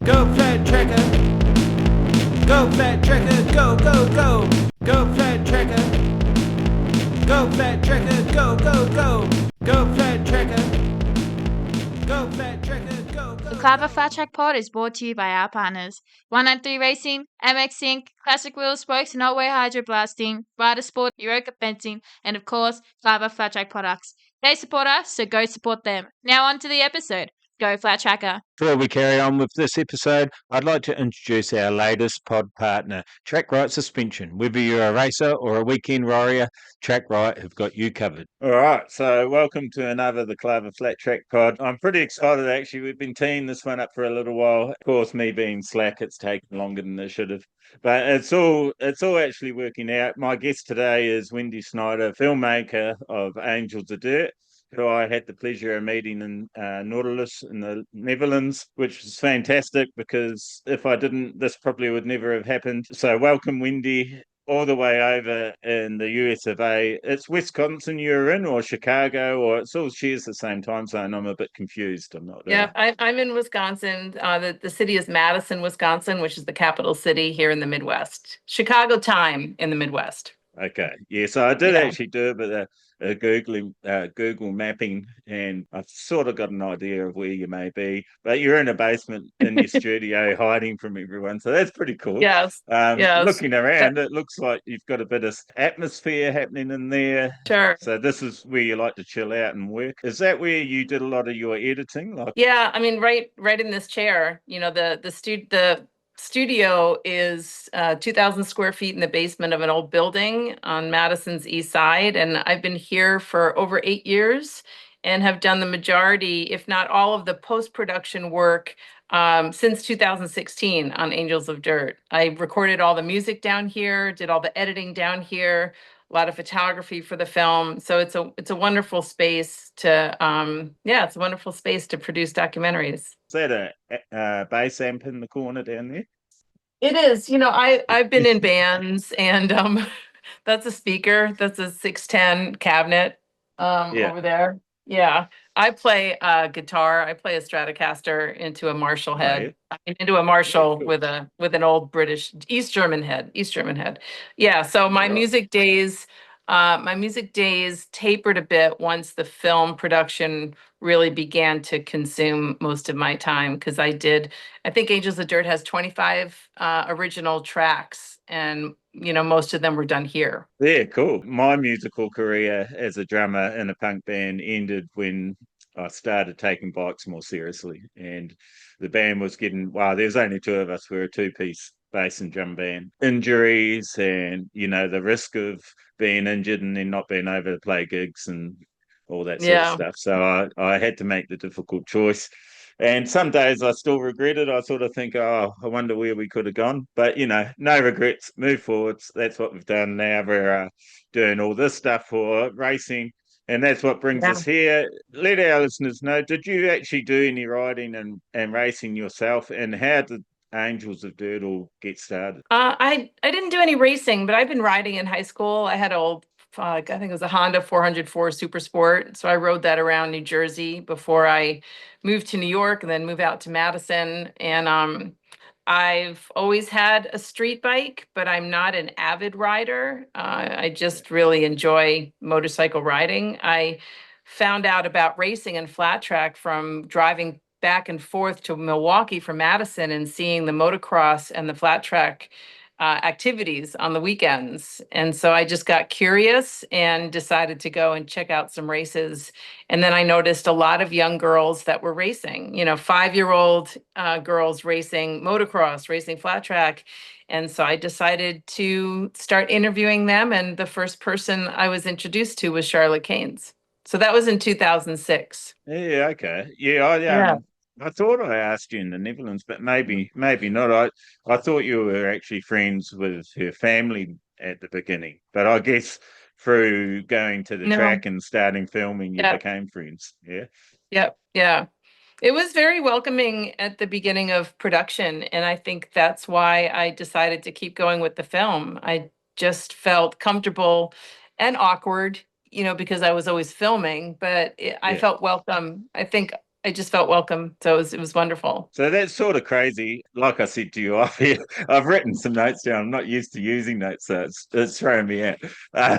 Go flat tracker. Go flat tracker. Go, go, go. Go flat tracker. Go flat tracker. Go, go, go. Go flat tracker. Go flat tracker. Go, go, The Clever go. Flat Track Pod is brought to you by our partners 193 Racing, MX Inc., Classic Wheel Spokes and Otway Hydro Blasting, Rider Sport, Euroka Fencing, and of course, Clever Flat Track products. They support us, so go support them. Now on to the episode. Go Flat Tracker. Before we carry on with this episode, I'd like to introduce our latest pod partner, Trac Rite Suspension. Whether you're a racer or a weekend warrior, Trac Rite have got you covered. All right, so welcome to another The Clover Flat Track pod. I'm pretty excited, actually. We've been teeing this one up for a little while. Of course, me being slack, it's taken longer than it should have. But it's all actually working out. My guest today is Wendy Snyder, filmmaker of Angels of Dirt, who I had the pleasure of meeting in Nautilus in the Netherlands, which was fantastic because if I didn't, this probably would never have happened. So welcome, Wendy, all the way over in the US of A. It's Wisconsin you're in, or Chicago, or it's all shares the same time zone. I'm a bit confused. I'm not. Yeah, I'm in Wisconsin. The city is Madison, Wisconsin, which is the capital city here in the Midwest. Chicago time in the Midwest. Okay. Yeah, so I did Yeah. actually do a bit of Google mapping, and I've sort of got an idea of where you may be, but you're in a basement in your studio hiding from everyone. So that's pretty cool. Yes. Yes. Looking around, it looks like you've got a bit of atmosphere happening in there. Sure. So this is where you like to chill out and work. Is that where you did a lot of your editing? Yeah, I mean, right in this chair. You know, the studio is 2,000 square feet in the basement of an old building on Madison's east side. And I've been here for over 8 years and have done the majority, if not all of the post-production work since 2016 on Angels of Dirt. I recorded all the music down here, did all the editing down here, a lot of photography for the film. So it's a wonderful space to it's a wonderful space to produce documentaries. Is that a bass amp in the corner down there? It is. You know, I've been in bands, and that's a speaker. That's a 610 cabinet over there. Yeah. I play guitar. I play a Stratocaster into a Marshall head. I mean, into a Marshall cool. with an old British East German head. Yeah. So my Right. music days tapered a bit once the film production really began to consume most of my time, because I think Angels of Dirt has 25 original tracks, and most of them were done here. Yeah, cool. My musical career as a drummer in a punk band ended when I started taking bikes more seriously. And the band was there's only two of us. We're a two-piece bass and drum band. Injuries and, the risk of being injured and then not being able to play gigs and all that sort of stuff. So I had to make the difficult choice. And some days I still regret it. I sort of think, I wonder where we could have gone. But, no regrets, move forwards. That's what we've done now. We're doing all this stuff for racing. And that's what brings us here. Let our listeners know, did you actually do any riding and racing yourself? And how did Angels of Dirt all get started? I didn't do any racing, but I've been riding in high school. I had I think it was a Honda 404 Super Sport. So I rode that around New Jersey before I moved to New York and then moved out to Madison. And I've always had a street bike, but I'm not an avid rider. I just really enjoy motorcycle riding. I found out about racing and flat track from driving back and forth to Milwaukee from Madison and seeing the motocross and the flat track activities on the weekends. And so I just got curious and decided to go and check out some races. And then I noticed a lot of young girls that were racing, 5-year-old girls racing motocross, racing flat track. And so I decided to start interviewing them. And the first person I was introduced to was Charlotte Keynes. So that was in 2006. Yeah, okay. Yeah, I thought I asked you in the Netherlands, but maybe not. I thought you were actually friends with her family at the beginning, but I guess through going to the track and starting filming, you became friends. Yeah. Yep. Yeah. It was very welcoming at the beginning of production, and I think that's why I decided to keep going with the film. I just felt comfortable and awkward, because I was always filming, but I felt welcome. I think I just felt welcome. So it was wonderful. So that's sort of crazy. Like I said to you off here, I've written some notes down. I'm not used to using notes, so it's throwing me out. Uh,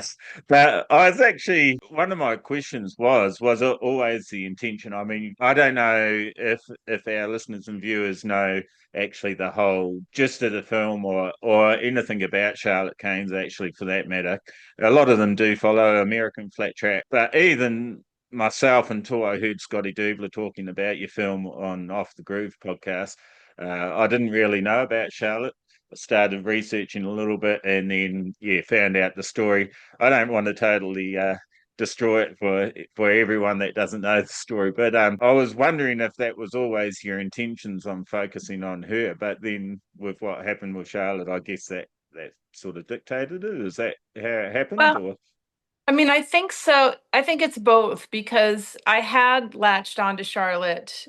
but I was actually one of my questions was it always the intention? I mean, I don't know if our listeners and viewers know actually the whole gist of the film or anything about Charlotte Kane's actually for that matter. A lot of them do follow American Flat Track, but even myself until I heard Scotty Dubler talking about your film on Off the Groove podcast. I didn't really know about Charlotte. I started researching a little bit and then, found out the story. I don't want to totally destroy it for everyone that doesn't know the story, but I was wondering if that was always your intentions on focusing on her. But then with what happened with Charlotte, I guess that sort of dictated it. Is that how it happened? Well, Or I mean, I think so. I think it's both because I had latched on to Charlotte.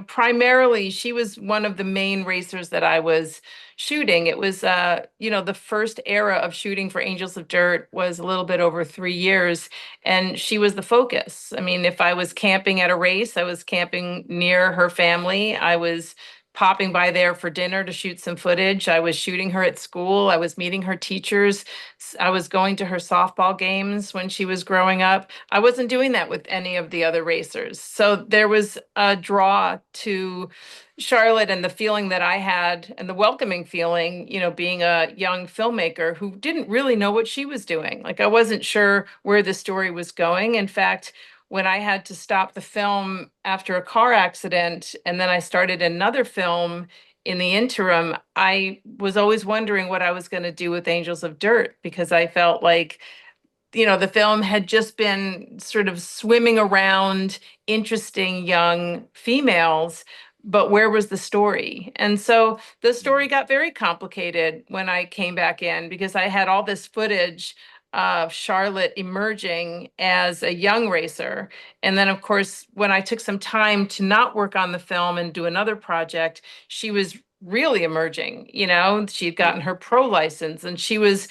Primarily she was one of the main racers that I was shooting. It was, the first era of shooting for Angels of Dirt was a little bit over 3 years, and she was the focus. I mean, if I was camping at a race, I was camping near her family. I was popping by there for dinner to shoot some footage. I was shooting her at school. I was meeting her teachers. I was going to her softball games when she was growing up. I wasn't doing that with any of the other racers. So there was a draw to Charlotte and the feeling that I had and the welcoming feeling, being a young filmmaker who didn't really know what she was doing. Like I wasn't sure where the story was going. In fact, when I had to stop the film after a car accident and then I started another film in the interim, I was always wondering what I was going to do with Angels of Dirt because I felt like, the film had just been sort of swimming around interesting young females, but where was the story? And so the story got very complicated when I came back in because I had all this footage of Charlotte emerging as a young racer. And then, of course, when I took some time to not work on the film and do another project, she was really emerging. She'd gotten her pro license and she was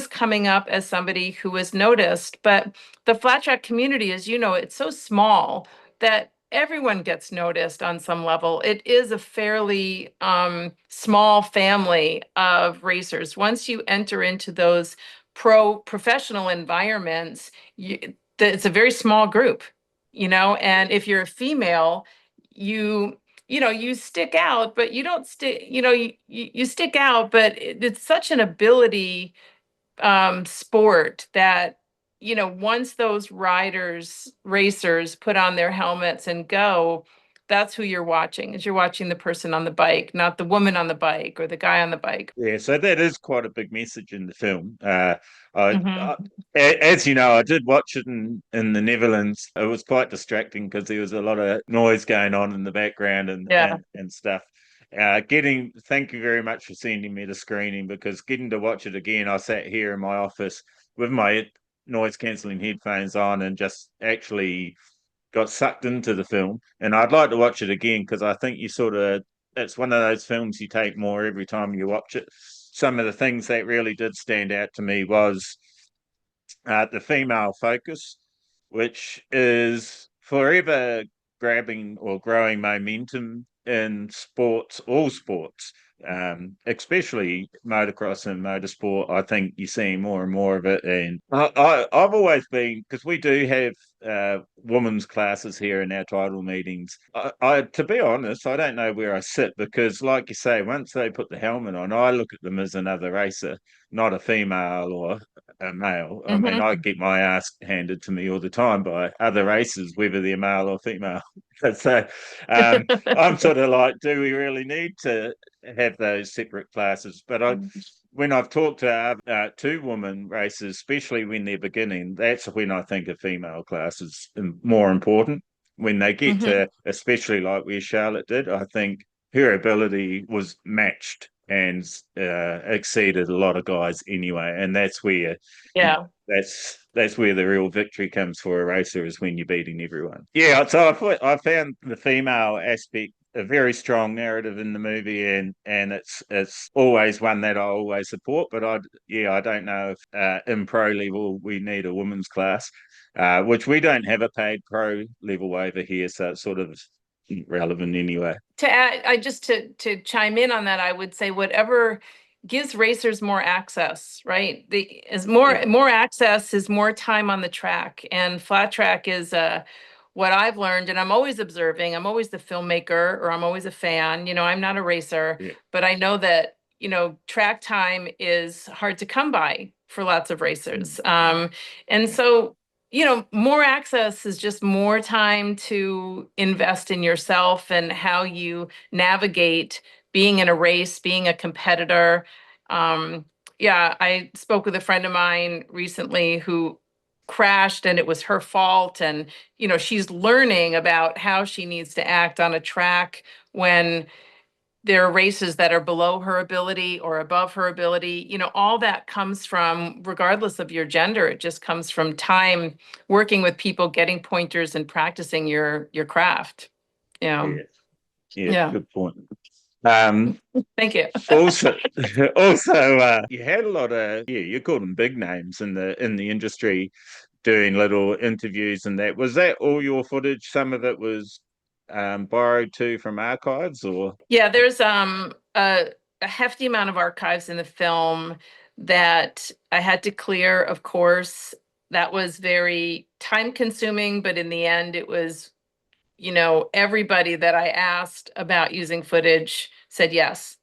coming up as somebody who was noticed. But the flat track community, as you know, it's so small that everyone gets noticed on some level. It is a fairly small family of racers. Once you enter into those professional environments, it's a very small group, and if you're a female, you stick out, but you don't stick, you stick out, but it's such an ability sport that, once those racers put on their helmets and go, that's who you're watching, is you're watching the person on the bike, not the woman on the bike or the guy on the bike. yeah, so that is quite a big message in the film. I, Hmm. as you know, I did watch it in the Netherlands. It was quite distracting because there was a lot of noise going on in the background and Yeah. and stuff. Thank you very much for sending me the screening because getting to watch it again, I sat here in my office with my noise cancelling headphones on and just actually got sucked into the film. And I'd like to watch it again because I think you sort of it's one of those films you take more every time you watch it. Some of the things that really did stand out to me was the female focus, which is forever grabbing or growing momentum in sports, all sports, especially motocross and motorsport. I think you're seeing more and more of it. And I've always been, because we do have women's classes here in our title meetings. To be honest, I don't know where I sit because, like you say, once they put the helmet on, I look at them as another racer, not a female or a male. I mean, I Hmm. get my ass handed to me all the time by other races, whether they're male or female. So I'm sort of like, do we really need to have those separate classes? But when I've talked to two women racers, especially when they're beginning, that's when I think a female class is more important. When they get Hmm. to, especially like where Charlotte did, I think her ability was matched and exceeded a lot of guys anyway. And that's where, you know, Yeah. that's where the real victory comes for a racer is when you're beating everyone. Yeah, so I found the female aspect a very strong narrative in the movie, and it's always one that I always support. But I don't know if in pro level we need a women's class, which we don't have a paid pro level over here, so it's sort of relevant anyway. To add, to chime in on that, I would say whatever gives racers more access, right? More access is more time on the track, and flat track is what I've learned, and I'm always observing. I'm always the filmmaker, or I'm always a fan. I'm not a racer, but I know that track time is hard to come by for lots of racers, and so. More access is just more time to invest in yourself and how you navigate being in a race, being a competitor. I spoke with a friend of mine recently who crashed and it was her fault. And, she's learning about how she needs to act on a track when there are races that are below her ability or above her ability. All that comes from, regardless of your gender, it just comes from time working with people, getting pointers and practicing your craft. Yeah, Yeah. good point. Thank you. Also, you had a lot of you called them big names in the industry, doing little interviews and that. Was that all your footage? Some of it was borrowed too from archives, or Yeah, there's a hefty amount of archives in the film that I had to clear, of course. That was very time consuming, but in the end it was, everybody that I asked about using footage said yes.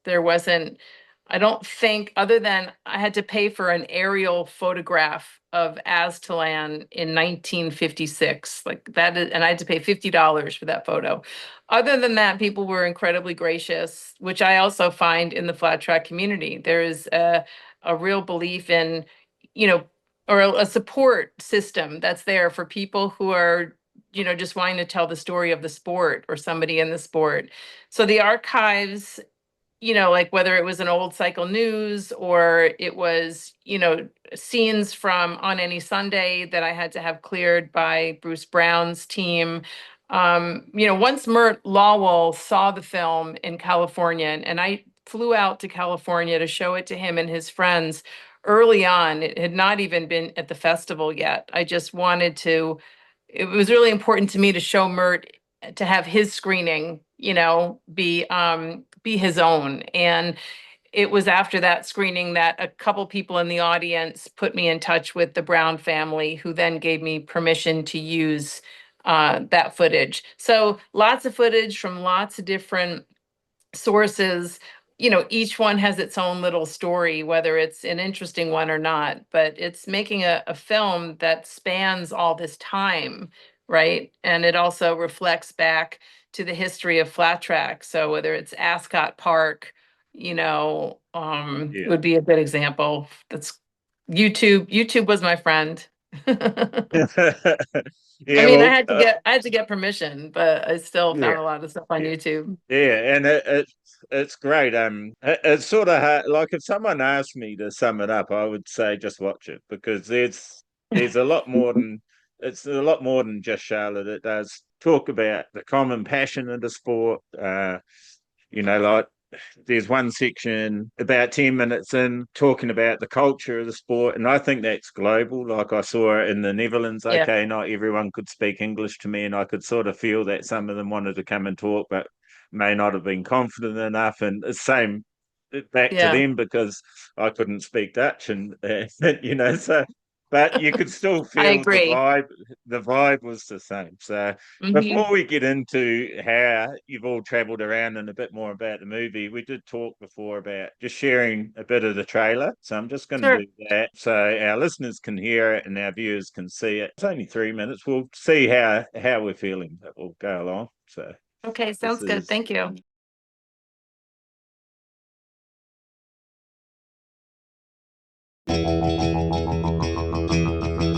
I don't think, other than I had to pay for an aerial photograph of Aztalan in 1956, like that is, and I had to pay $50 for that photo. Other than that, people were incredibly gracious, which I also find in the flat track community. There is a real belief in, or a support system that's there for people who are, just wanting to tell the story of the sport or somebody in the sport. So the archives, like whether it was an old cycle news or it was, scenes from On Any Sunday that I had to have cleared by Bruce Brown's team. Once Mert Lawwell saw the film in California, and I flew out to California to show it to him and his friends early on. It had not even been at the festival yet. I just wanted to, it was really important to me to show Mert, to have his screening, be his own. And it was after that screening that a couple people in the audience put me in touch with the Brown family, who then gave me permission to use that footage. So lots of footage from lots of different sources. Each one has its own little story, whether it's an interesting one or not, but it's making a film that spans all this time, right? And it also reflects back to the history of flat track. So whether it's Ascot Park, would be a good example. That's YouTube. YouTube was my friend. Yeah, I mean, I had to get permission, but I still found a lot of stuff on YouTube. Yeah, and it's great. It's sort of hard. Like if someone asked me to sum it up, I would say just watch it, because there's a lot more than it's a lot more than just Charlotte. It does talk about the common passion of the sport. Like there's one section about 10 minutes in talking about the culture of the sport, and I think that's global. Like I saw it in the Netherlands. Okay, not everyone could speak English to me, and I could sort of feel that some of them wanted to come and talk but may not have been confident enough, and the same back to them, because I couldn't speak Dutch, and so but you could still feel the vibe. The vibe was the same. So before we get into how you've all traveled around and a bit more about the movie, we did talk before about just sharing a bit of the trailer. So I'm just going to do that so our listeners can hear it and our viewers can see it. It's only 3 minutes. We'll see how we're feeling. That will go along. So okay, sounds good. Thank you.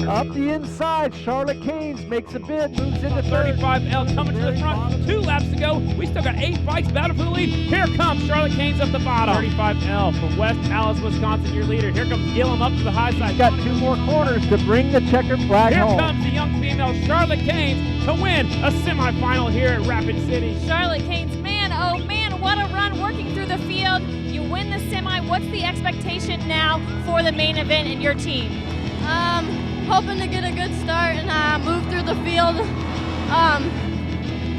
Up the inside, Charlotte Canes makes a bid, moves into 35L, coming to the front. 2 laps to go. We still got 8 bikes battling for the lead. Here comes Charlotte Canes up the bottom. 35L from West Allis, Wisconsin, your leader. Here comes Gillum up to the high side. Got 2 more corners to bring the checkered flag home. Here comes the young female Charlotte Canes to win a semifinal here at Rapid City. Charlotte Canes, man, oh man, what a run working through the field. You win the semi. What's the expectation now for the main event and your team? Hoping to get a good start and move through the field.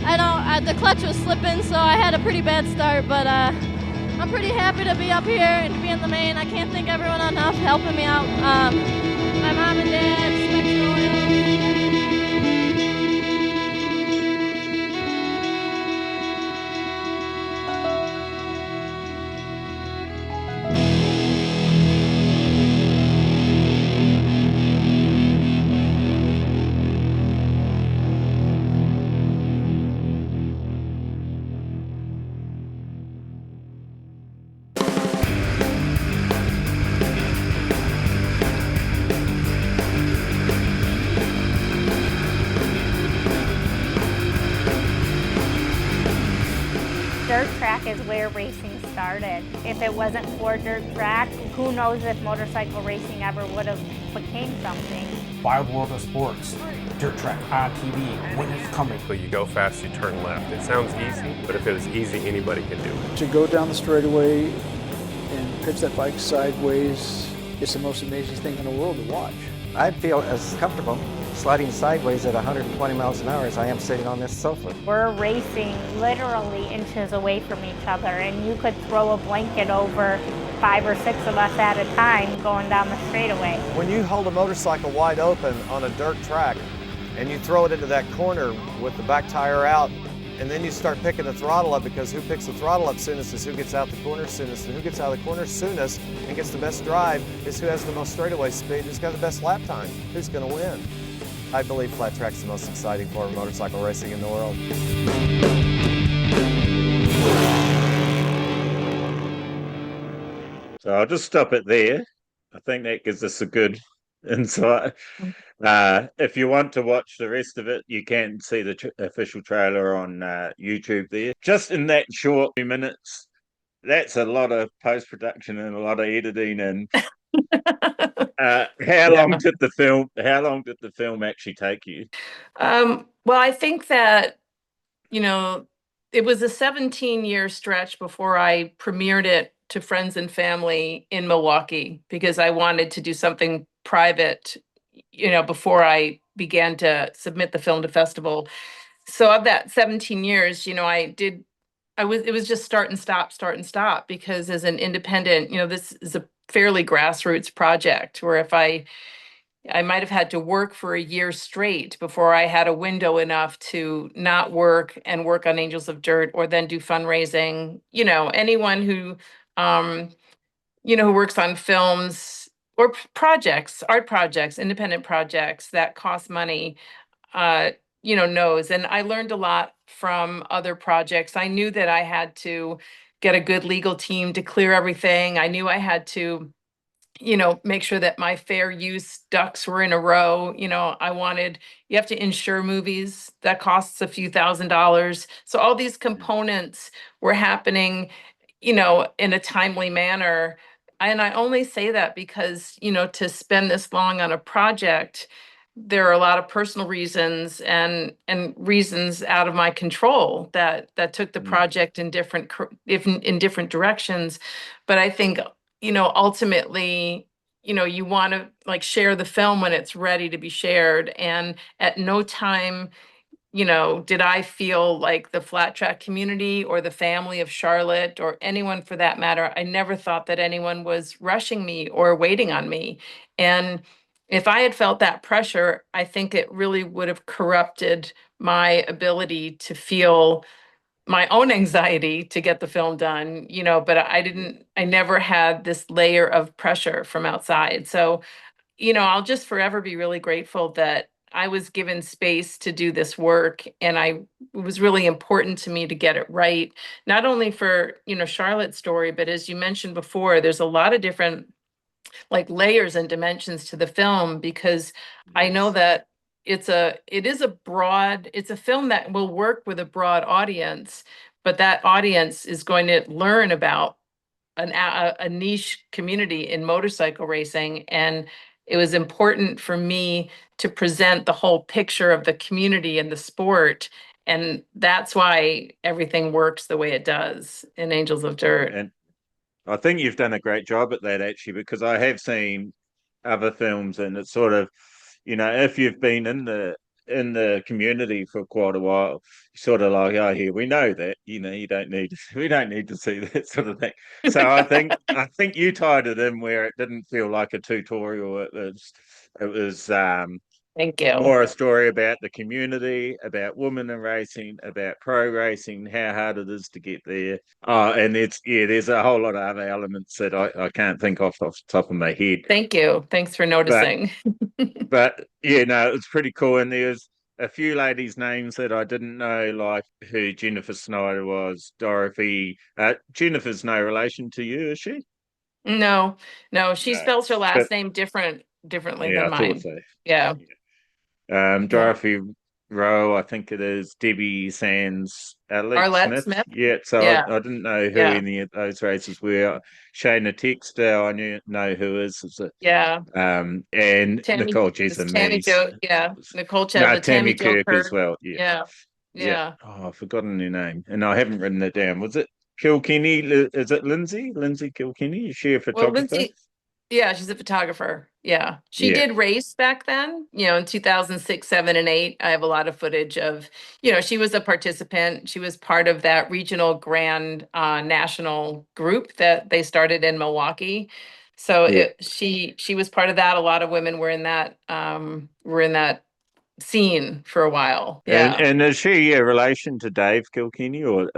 I know the clutch was slipping, so I had a pretty bad start, but I'm pretty happy to be up here and to be in the main. I can't thank everyone enough helping me out. My mom and dad, Spencer Oil. Dirt track is where racing started. If it wasn't for dirt track, who knows if motorcycle racing ever would have became something. Wild World of Sports, dirt track on TV, when it's coming. So you go fast, you turn left. It sounds easy, but if it was easy, anybody could do it. To go down the straightaway and pitch that bike sideways, it's the most amazing thing in the world to watch. I feel as comfortable sliding sideways at 120 miles an hour as I am sitting on this sofa. We're racing literally inches away from each other, and you could throw a blanket over 5 or 6 of us at a time going down the straightaway. When you hold a motorcycle wide open on a dirt track and you throw it into that corner with the back tire out, and then you start picking the throttle up, because who picks the throttle up soonest is who gets out the corner soonest, and who gets out of the corner soonest and gets the best drive is who has the most straightaway speed, who's got the best lap time, who's going to win. I believe flat track's the most exciting form of motorcycle racing in the world. So I'll just stop it there. I think that gives us a good insight. If you want to watch the rest of it, you can see the official trailer on YouTube there. Just in that short few minutes, that's a lot of post-production and a lot of editing. And how long did the film actually take you? Well, I think that, it was a 17-year stretch before I premiered it to friends and family in Milwaukee, because I wanted to do something private, before I began to submit the film to festival. So of that 17 years, it was just start and stop, because as an independent, this is a fairly grassroots project where if I might have had to work for a year straight before I had a window enough to not work and work on Angels of Dirt, or then do fundraising. Anyone who, who works on films or projects, art projects, independent projects that cost money, knows. And I learned a lot from other projects. I knew that I had to get a good legal team to clear everything. I knew I had to, make sure that my fair use ducks were in a row. You have to insure movies. That costs a few $1,000s. So all these components were happening, in a timely manner. And I only say that because, to spend this long on a project, there are a lot of personal reasons and reasons out of my control that took the project in different directions. But I think, ultimately, you want to share the film when it's ready to be shared. And at no time, did I feel like the flat track community or the family of Charlotte or anyone for that matter, I never thought that anyone was rushing me or waiting on me. And if I had felt that pressure, I think it really would have corrupted my ability to feel my own anxiety to get the film done, but I never had this layer of pressure from outside. So, I'll just forever be really grateful that I was given space to do this work, and it was really important to me to get it right, not only for, Charlotte's story, but as you mentioned before, there's a lot of different layers and dimensions to the film, because I know that it's a film that will work with a broad audience, but that audience is going to learn about a niche community in motorcycle racing. And it was important for me to present the whole picture of the community and the sport. And that's why everything works the way it does in Angels of Dirt. And I think you've done a great job at that, actually, because I have seen other films, and it's sort of, if you've been in the in the community for quite a while. Sort of like, oh, here we know that, you don't need we don't need to see that sort of thing. So I think you tied it in where it didn't feel like a tutorial. It was Thank you. more a story about the community, about women in racing, about pro racing, how hard it is to get there. And there's a whole lot of other elements that I can't think off the top of my head. Thank you. Thanks for But noticing. but yeah, no, it's pretty cool. And there's a few ladies' names that I didn't know, like who Jennifer Snyder was, Dorothy. Jennifer's no relation to you, is she? No, no, she No. spells her But last name differently yeah, than I thought mine. so. Yeah. Yeah. Dorothy Rowe, I think it is, Debbie Sands, Alex Arlette Smith. Smith. Yeah, so Yeah. I didn't know who Yeah. any of those races were. Shayna Texter, know who is. Yeah. And Tammy, Nicole Jessam it's Tammy Mees. Jo. Yeah. Nicole No, Chadwick, Tammy Tammy Jo Kirk as Kirk. well. Yeah, Yeah. yeah. Yeah. Oh, I've forgotten her name, and I haven't written it down. Was it Kilkenny? Is it Lindsay? Lindsay Kilkenny? Is she a Well, photographer? Lindsay, yeah, she's a photographer. Yeah. She Yeah, did race back then, in 2006, 7, and 8. I have a lot of footage of, she was a participant. She was part of that regional grand national group that they started in Milwaukee. So yeah. she was part of that. A lot of women were in that scene for a while. And Yeah. and is she a relation to Dave Kilkenny or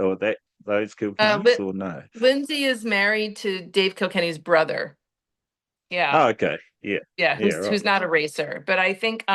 those Kilkennys Li- or no? Lindsay is married to Dave Kilkenny's brother. Yeah. Oh, okay. Yeah. Yeah, Yeah, who's right. not a racer, but I think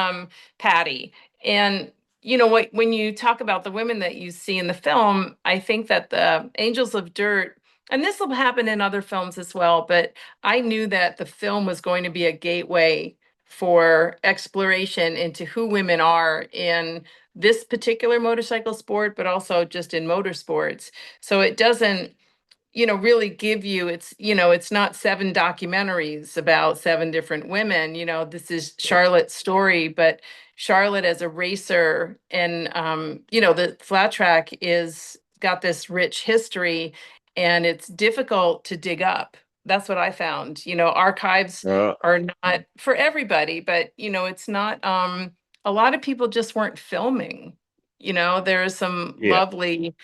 Patty. And what, when you talk about the women that you see in the film, I think that the Angels of Dirt, and this will happen in other films as well, but I knew that the film was going to be a gateway for exploration into who women are in this particular motorcycle sport, but also just in motorsports. So it doesn't really give you, it's not 7 documentaries about 7 different women. This is Charlotte's story, but Charlotte as a racer and the flat track is got this rich history and it's difficult to dig up. That's what I found. Archives Right. are not for everybody, but it's not a lot of people just weren't filming. There are some Yeah. lovely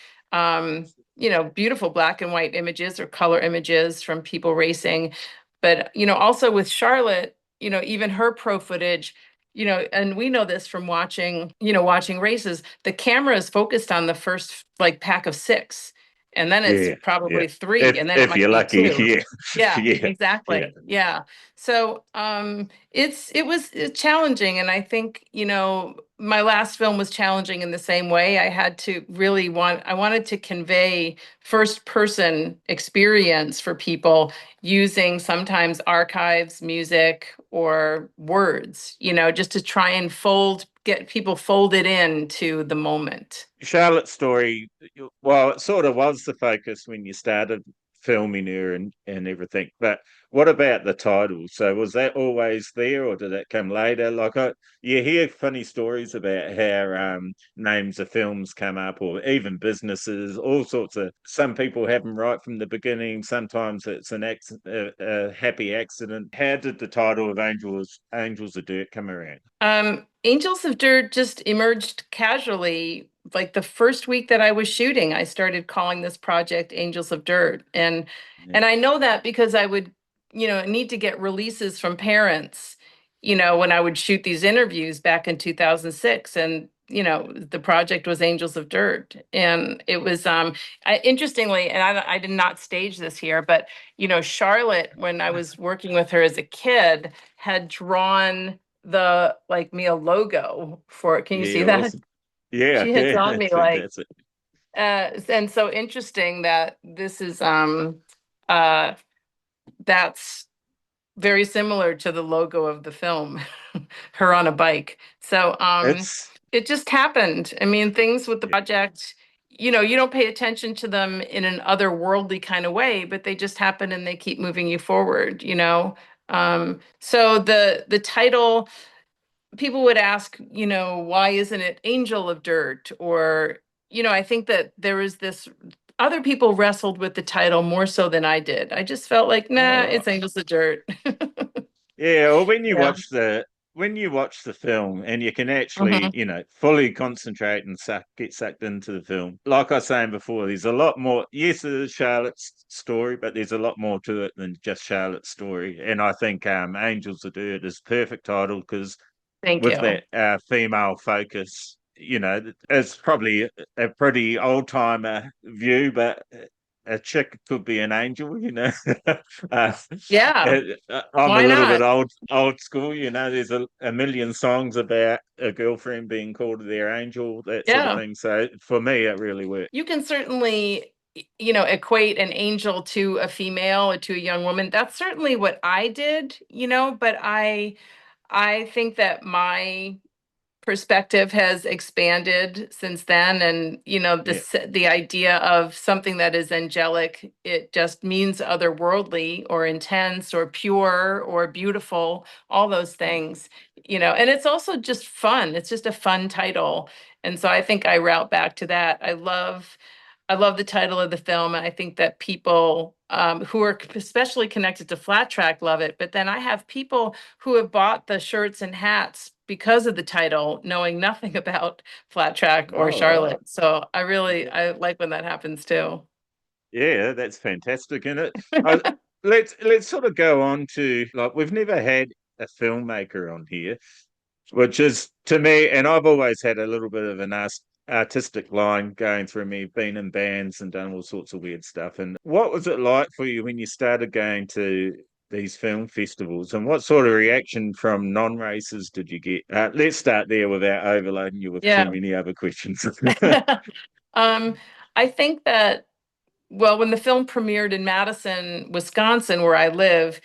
beautiful black and white images or color images from people racing. But, also with Charlotte, even her pro footage, and we know this from watching races, the camera is focused on the first like pack of 6. And then it's Yeah. Yeah. probably 3, If and then it if might you're be lucky, 2. yeah. Yeah, Yeah. Yeah. exactly. Yeah. So it was challenging. And I think, my last film was challenging in the same way. I had to I wanted to convey first person experience for people using sometimes archives, music, or words, just to try and get people folded into the moment. Charlotte's story, well, it sort of was the focus when you started filming her and everything. But what about the title? So was that always there, or did that come later? You hear funny stories about how names of films come up, or even businesses, all sorts of. Some people have them right from the beginning. Sometimes it's a happy accident. How did the title of Angels of Dirt come around? Angels of Dirt just emerged casually. Like the first week that I was shooting, I started calling this project Angels of Dirt. And I know that because I would, need to get releases from parents, when I would shoot these interviews back in 2006. And, the project was Angels of Dirt. And it was interestingly, and I did not stage this here, but Charlotte, when I was working with her as a kid, had drawn the like me a logo for it. Can you see Yeah, that? awesome. Yeah, She had okay, drawn me that's like fantastic. and so interesting that this is that's very similar to the logo of the film, her on a bike. So It's it just happened. I mean, things with the project, you don't pay attention to them in an otherworldly kind of way, but they just happen and they keep moving you forward. So the title, people would ask, why isn't it Angel of Dirt? Or, I think that there was this, other people wrestled with the title more so than I did. I just felt like, nah, all right. it's Angels of Dirt. Yeah, or when you Yeah. watch the when you watch the film and you can actually, Mhm. fully concentrate and get sucked into the film. Like I was saying before, there's a lot more. Yes, it is Charlotte's story, but there's a lot more to it than just Charlotte's story. And I think Angels of Dirt is perfect title because Thank with you. that female focus, it's probably a pretty old timer view, but a chick could be an angel, uh, Yeah, I'm a why little bit not? old school, there's a million songs about a girlfriend being called their angel, that sort of Yeah. thing. So for me, it really worked. You can certainly, equate an angel to a female or to a young woman. That's certainly what I did, but I think that my perspective has expanded since then, and Yeah. the idea of something that is angelic, it just means otherworldly or intense or pure or beautiful, all those things. And it's also just fun. It's just a fun title, and so I think I route back to that. I love the title of the film, and I think that people who are especially connected to Flat Track love it. But then I have people who have bought the shirts and hats because of the title, knowing nothing about Flat Track or All right. Charlotte. So I like when that happens too. Yeah, that's fantastic. And let's sort of go on to, like, we've never had a filmmaker on here, which is to me, and I've always had a little bit of an artistic line going through me, been in bands and done all sorts of weird stuff. And what was it like for you when you started going to these film festivals, and what sort of reaction from non-racers did you get? Let's start there without overloading you with too Yeah. many other questions. um, I think that, well, when the film premiered in Madison, Wisconsin, where I live,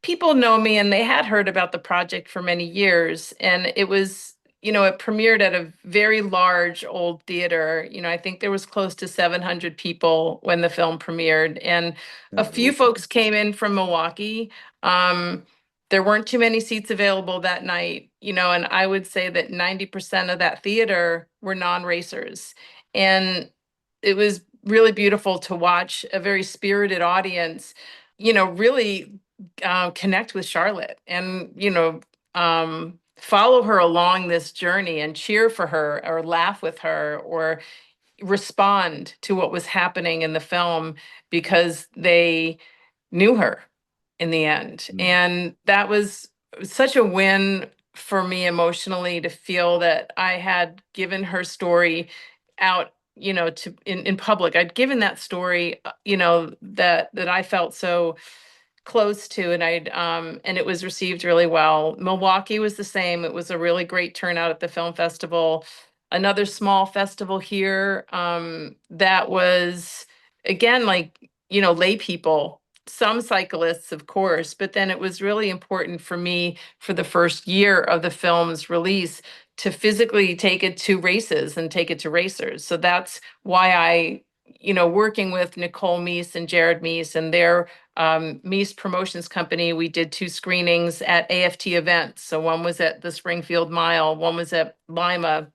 people know me and they had heard about the project for many years. And it was, it premiered at a very large old theater. I think there was close to 700 people when the film premiered. And a few Awesome. folks came in from Milwaukee. Um, there weren't too many seats available that night, and I would say that 90% of that theater were non-racers. And it was really beautiful to watch a very spirited audience, really connect with Charlotte and, follow her along this journey and cheer for her or laugh with her or respond to what was happening in the film because they knew her in the end. Mm. And that was such a win for me emotionally to feel that I had given her story out, to in public. I'd given that story, that I felt so close to, and and it was received really well. Milwaukee was the same. It was a really great turnout at the film festival. Another small festival here, that was again like, lay people, some cyclists, of course, but then it was really important for me for the first year of the film's release to physically take it to races and take it to racers. So that's why working with Nicole Meese and Jared Meese and their Meese Promotions Company, we did 2 screenings at AFT events. So one was at the Springfield Mile, one was at Lima.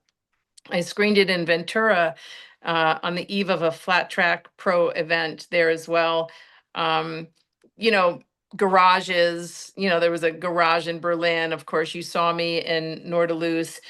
I screened it in Ventura on the eve of a Flat Track Pro event there as well. Um, you know, Garages, there was a garage in Berlin. Of course, you saw me in Nordeluz.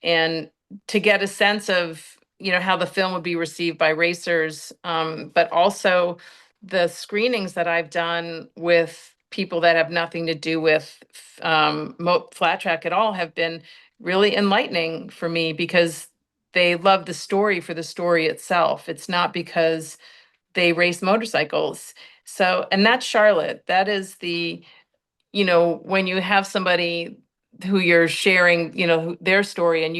And to get a sense of, how the film would be received by racers, but also the screenings that I've done with people that have nothing to do with Flat Track at all have been really enlightening for me because they love the story for the story itself. It's not because they race motorcycles. So, and that's Charlotte. That is when you have somebody who you're sharing, their story, and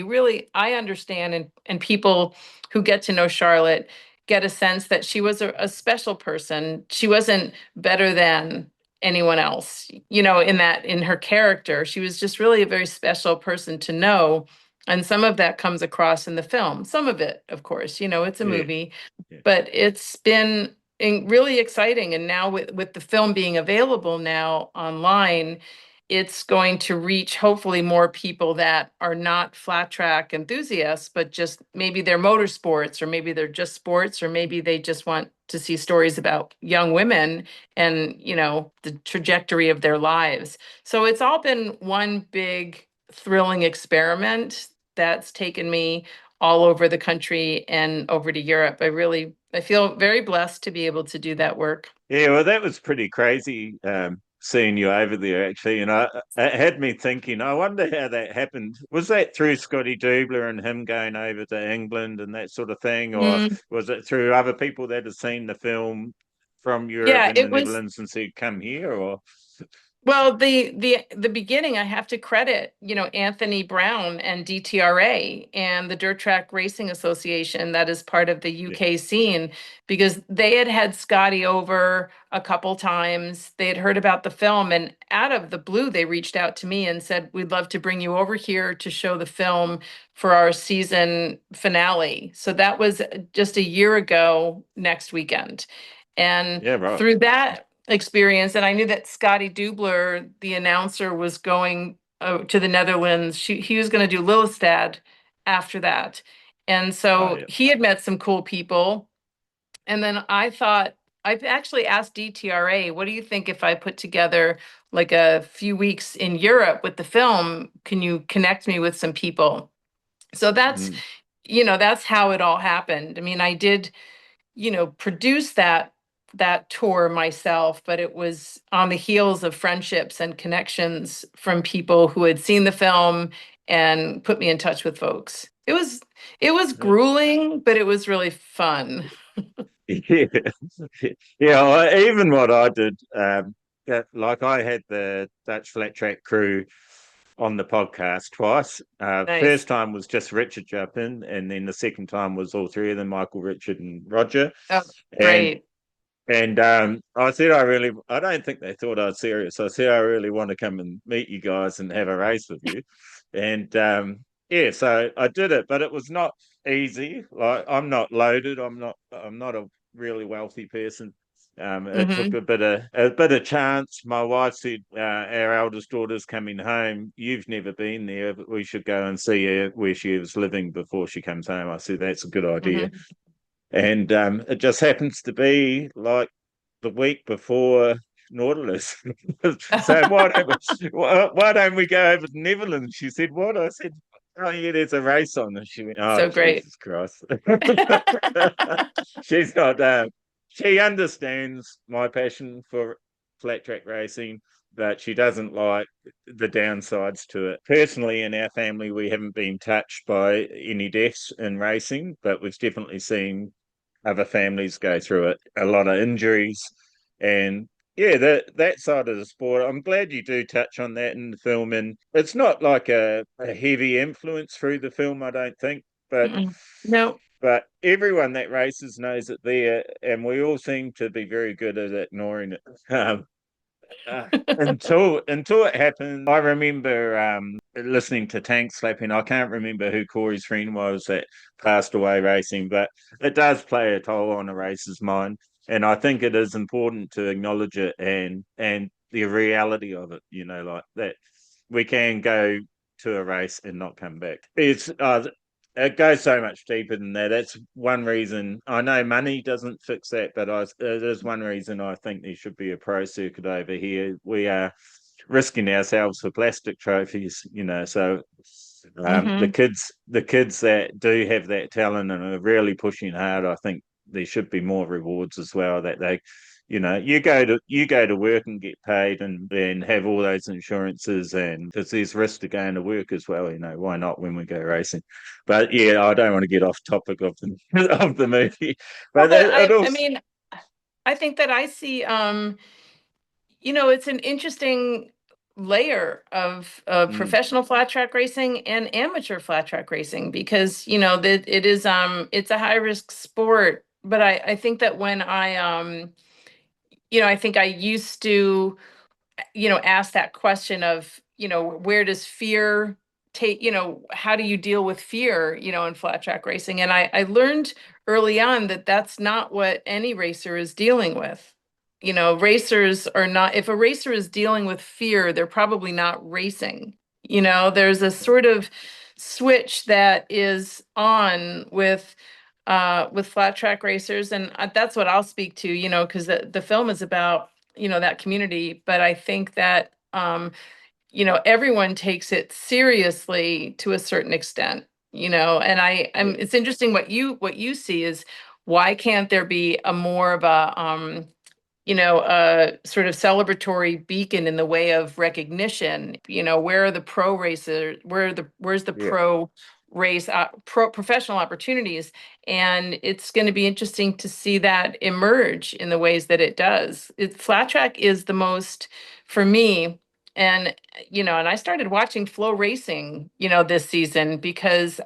I understand, and people who get to know Charlotte get a sense that she was a special person. She wasn't better than anyone else, in her character. She was just really a very special person to know. And some of that comes across in the film. Some of it, of course, it's a Yeah. movie, Yeah. but it's been really exciting. And now with the film being available now online, it's going to reach hopefully more people that are not flat track enthusiasts, but just maybe they're motorsports, or maybe they're just sports, or maybe they just want to see stories about young women and, the trajectory of their lives. So it's all been one big thrilling experiment that's taken me all over the country and over to Europe. I feel very blessed to be able to do that work. Yeah, well, that was pretty crazy seeing you over there, actually. And it had me thinking, I wonder how that happened. Was that through Scotty Dubler and him going over to England and that sort of thing? Or Mm, was it through other people that had seen the film from Europe yeah, and the it was. Netherlands and said, come here? Or Well, the beginning, I have to credit, Anthony Brown and DTRA and the Dirt Track Racing Association that is part of the yeah, UK scene, because they had Scotty over a couple times. They had heard about the film, and out of the blue, they reached out to me and said, "We'd love to bring you over here to show the film for our season finale." So that was just a year ago next weekend. And yeah, right. through that experience, and I knew that Scotty Dubler, the announcer, was going to the Netherlands. He was going to do Lillestad after that. And Oh, so yeah. he had met some cool people. And then I thought, I've actually asked DTRA, what do you think if I put together like a few weeks in Europe with the film? Can you connect me with some people? So Mm. that's how it all happened. I mean, I did produce that tour myself, but it was on the heels of friendships and connections from people who had seen the film and put me in touch with folks. It was Yeah. grueling, but it was really fun. Yeah, yeah. Even what I did, like I had the Dutch flat track crew on the podcast twice. Nice. First time was just Richard jumping, and then the second time was all three of them: Michael, Richard, and Roger. Oh, And great. I said, I don't think they thought I was serious. I said, I really want to come and meet you guys and have a race with you. And yeah, so I did it, but it was not easy. Like I'm not loaded. I'm not a really wealthy person. It took Hmm. a bit of chance. My wife said, our eldest daughter's coming home. You've never been there, but we should go and see her where she was living before she comes home. I said, that's a good idea. Hmm. And it just happens to be like the week before Nautilus. So why don't we go over to Netherlands? She said, what? I said, oh yeah, there's a race on. And she went, oh So great. Jesus Christ. She's not she understands my passion for flat track racing, but she doesn't like the downsides to it. Personally, in our family, we haven't been touched by any deaths in racing, but we've definitely seen other families go through it, a lot of injuries. And yeah, that side of the sport, I'm glad you do touch on that in the film. And it's not like a heavy influence through the film, I don't think, Mm-mm. No. but everyone that races knows it there, and we all seem to be very good at ignoring it. Until it happened, I remember listening to Tank Slapping. I can't remember who Corey's friend was that passed away racing, but it does play a toll on a racer's mind, and I think it is important to acknowledge it and the reality of it. Like that we can go to a race and not come back. It goes so much deeper than that. That's one reason. I know money doesn't fix that, but it is one reason I think there should be a pro circuit over here. We are risking ourselves for plastic trophies, So Hmm. the kids that do have that talent and are really pushing hard, I think there should be more rewards as well. That they, you go to work and get paid and have all those insurances, and because there's risk to going to work as well. Why not when we go racing? But yeah, I don't want to get off topic of the of the movie, Well, but but it I also. mean, I think that I see, it's an interesting layer of Mm, professional flat track racing and amateur flat track racing, because that it's a high risk sport. But I think that when I think I used to ask that question of, where does fear take, how do you deal with fear, in flat track racing? And I learned early on that that's not what any racer is dealing with. Racers are not, if a racer is dealing with fear, they're probably not racing. There's a sort of switch that is on with flat track racers, and that's what I'll speak to, because the film is about that community. But I think that everyone takes it seriously to a certain extent, and it's interesting what you see is why can't there be a more of a sort of celebratory beacon in the way of recognition. Where are the pro racers? Where's the Yeah. pro race, pro professional opportunities? And it's going to be interesting to see that emerge in the ways that it does. Flat track is the most, for me, and and I started watching flow racing, this season because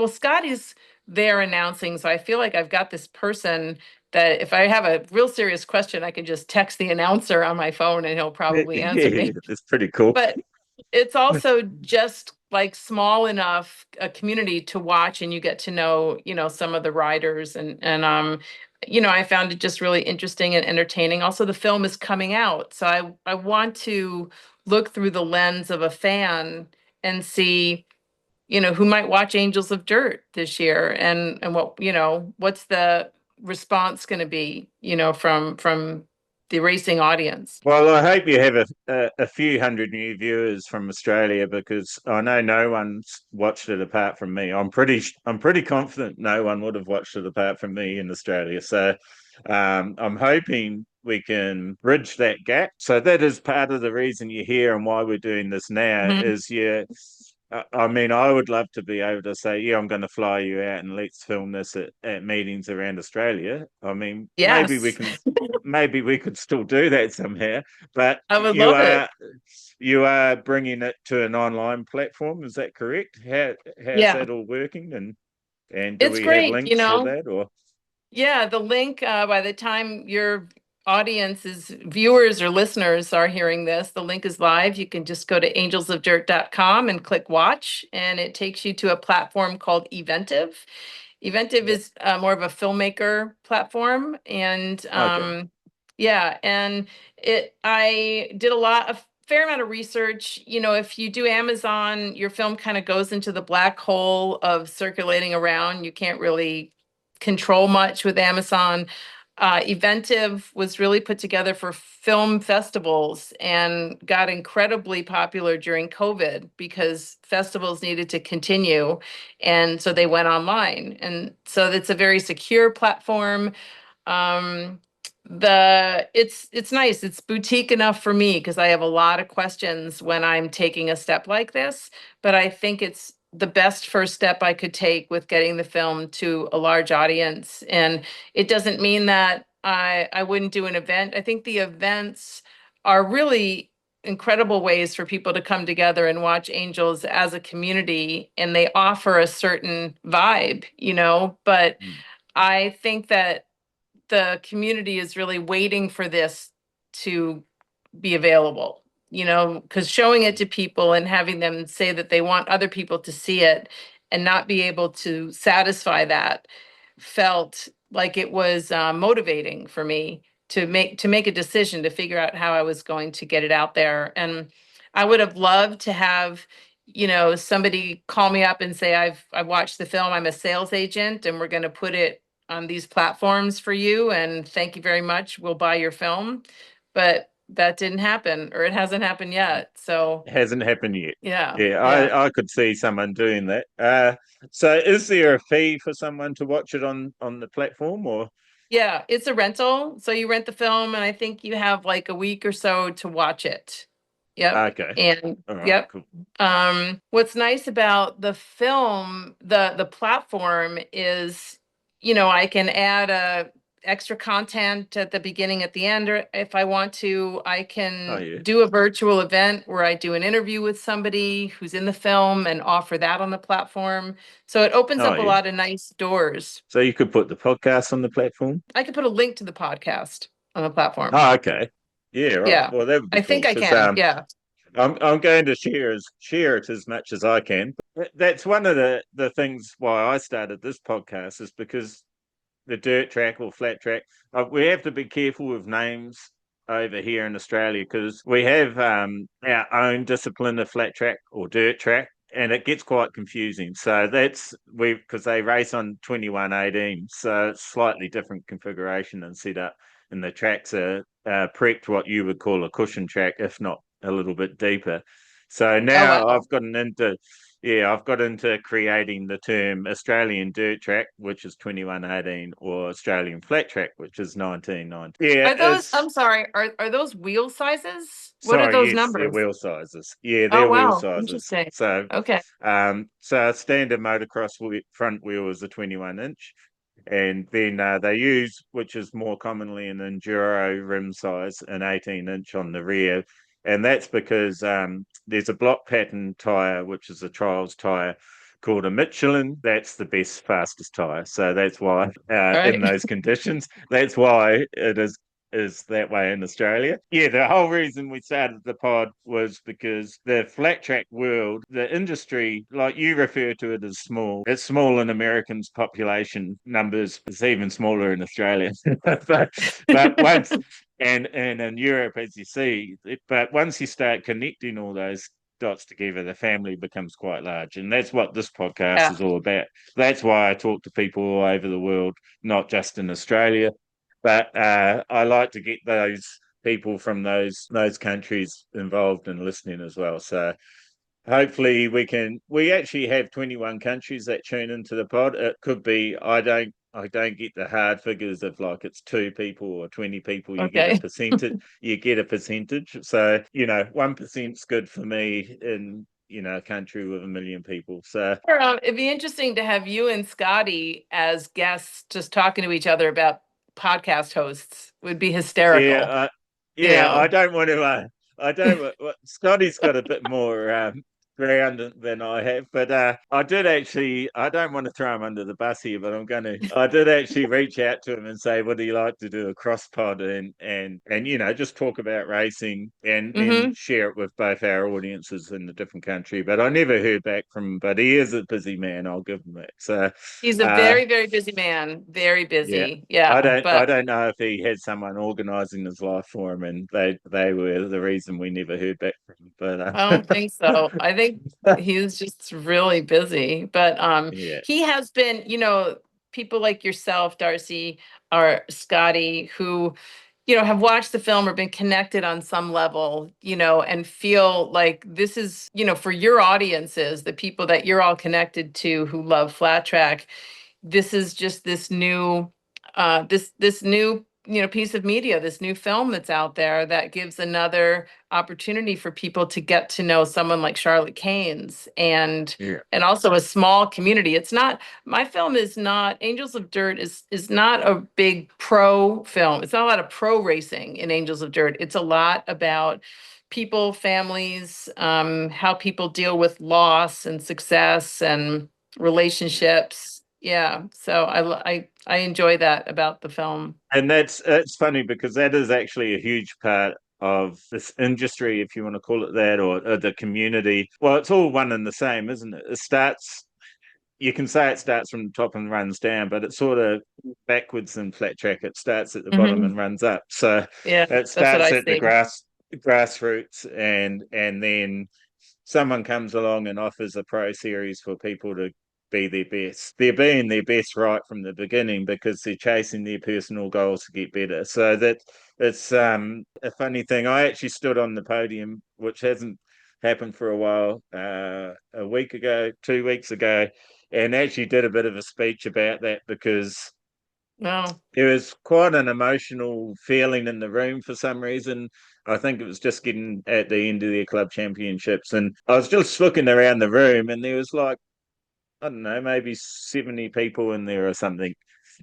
Scotty's there announcing, so I feel like I've got this person that if I have a real serious question, I can just text the announcer on my phone and he'll probably answer Yeah, me. that's pretty cool. But it's also just like small enough a community to watch, and you get to know, some of the riders, and I found it just really interesting and entertaining. Also, the film is coming out, so I want to look through the lens of a fan and see, who might watch Angels of Dirt this year, and what, what's the response going to be, from the racing audience. Well, I hope you have a few hundred new viewers from Australia, because I know no one's watched it apart from me. I'm pretty confident no one would have watched it apart from me in Australia. So I'm hoping we can bridge that gap. So that is part of the reason you're here and why we're doing this now. Mhm. Is I mean, I would love to be able to say, yeah, I'm going to fly you out and let's film this at meetings around Australia. I mean, Yes, maybe we could still do that somehow. But I would love it. you are bringing it to an online platform. Is that correct? How's Yeah, that all working? And do it's we have great. links for that or? Yeah, the link, by the time your audience's viewers or listeners are hearing this, the link is live. You can just go to angelsofdirt.com and click watch, and it takes you to a platform called Eventive. Eventive Yeah. is more of a filmmaker platform, and Okay. yeah, and I did a fair amount of research. If you do Amazon, your film kind of goes into the black hole of circulating around. You can't really control much with Amazon. Eventive was really put together for film festivals and got incredibly popular during COVID because festivals needed to continue. And so they went online. And so it's a very secure platform. um it's nice, it's boutique enough for me because I have a lot of questions when I'm taking a step like this, but I think it's the best first step I could take with getting the film to a large audience. And it doesn't mean that I wouldn't do an event. I think the events are really incredible ways for people to come together and watch Angels as a community, and they offer a certain vibe, but Mm. I think that the community is really waiting for this to be available, because showing it to people and having them say that they want other people to see it and not be able to satisfy that felt like it was motivating for me to make a decision to figure out how I was going to get it out there. And I would have loved to have, somebody call me up and say, I've watched the film, I'm a sales agent, and we're going to put it on these platforms for you, and thank you very much, we'll buy your film. But that didn't happen, or it hasn't happened yet. So Hasn't happened yet. yeah, Yeah, yeah. I could see someone doing that. So is there a fee for someone to watch it on the platform or? Yeah, it's a rental. So you rent the film, and I think you have like a week or so to watch it. Yep. Okay. And All right, yep. cool. What's nice about the film, the platform is, I can add extra content at the beginning, at the end, or if I want to, I Oh can yeah. do a virtual event where I do an interview with somebody who's in the film and offer that on the platform. So it opens Oh up a yeah. lot of nice doors. So you could put the podcast on the platform? I could put a link to the podcast on the platform. Oh, okay. Yeah, right. Yeah, Well, that would be I cool think I because can. Yeah. I'm going to share it as much as I can. That's one of the things why I started this podcast, is because the dirt track or flat track, we have to be careful with names over here in Australia because we have our own discipline of flat track or dirt track, and it gets quite confusing. So that's because they race on 2118, so it's slightly different configuration and setup, and the tracks are prepped what you would call a cushion track, if not a little bit deeper. So now wow. I've got into creating the term Australian dirt track, which is 2118, or Australian flat track, which is 1990. Yeah, Are those, I'm sorry, are those wheel sizes? What are sorry, those yes, they're numbers? wheel sizes. Yeah, Oh, they're wheel wow. sizes. Interesting. So, Okay. so a standard motocross front wheel is a 21 inch, and then they use, which is more commonly an enduro rim size, an 18 inch on the rear, and that's because there's a block pattern tire, which is a trials tire called a Michelin. That's the best, fastest tire. So that's why, in Right. those conditions, that's why it is that way in Australia. Yeah, the whole reason we started the pod was because the flat track world, the industry, like you refer to it as small, it's small in Americans' population numbers. It's even smaller in Australia. but once, and in Europe, as you see, but once you start connecting all those dots together, the family becomes quite large. And that's what this podcast Yeah. is all about. That's why I talk to people all over the world, not just in Australia. But I like to get those people from those countries involved in listening as well. So hopefully we actually have 21 countries that tune into the pod. It could be, I don't get the hard figures of like it's 2 people or 20 people. You get a Okay. percentage. You get a percentage. So 1%'s good for me in a country with 1 million people. So It'd be interesting to have you and Scotty as guests, just talking to each other about podcast hosts. Would be yeah, hysterical. You yeah. know. I don't want to. I don't. Scotty's got a bit more ground than I have, but I did actually. I don't want to throw him under the bus here, but I'm going to. I did actually reach out to him and say, "Would he like to do a cross pod and just talk about racing and then Hmm. share it with both our audiences in a different country?" But I never heard back from him. But he is a busy man. I'll give him that. So. He's a Uh, very, very busy man. Very yeah. busy. Yeah. I But don't know if he had someone organising his life for him, and they were the reason we never heard back from him. But I don't think so. I think he's just really busy. But yeah, he has been, people like yourself, Darcy, or Scotty, who, have watched the film or been connected on some level, and feel like this is, for your audiences, the people that you're all connected to who love flat track, this is just this new this new piece of media, this new film that's out there that gives another opportunity for people to get to know someone like Charlotte Caines, and yeah, also a small community. It's not, my film is not, Angels of Dirt is not a big pro film. It's not a lot of pro racing in Angels of Dirt. It's a lot about people, families, how people deal with loss and success and relationships. Yeah, so I enjoy that about the film. and it's funny because that is actually a huge part of this industry, if you want to call it that, or the community. Well, it's all one and the same, isn't it? It starts. You can say it starts from the top and runs down, but it's sort of backwards in flat track. It starts at the bottom Hmm. and runs up. So Yeah, it that's what starts I at the see. grassroots, and then someone comes along and offers a pro series for people to be their best. They're being their best right from the beginning because they're chasing their personal goals to get better. So that it's a funny thing. I actually stood on the podium, which hasn't happened for a while, a week ago, 2 weeks ago, and actually did a bit of a speech about that because No. there was quite an emotional feeling in the room for some reason. I think it was just getting at the end of their club championships. And I was just looking around the room and there was like, I don't know, maybe 70 people in there or something.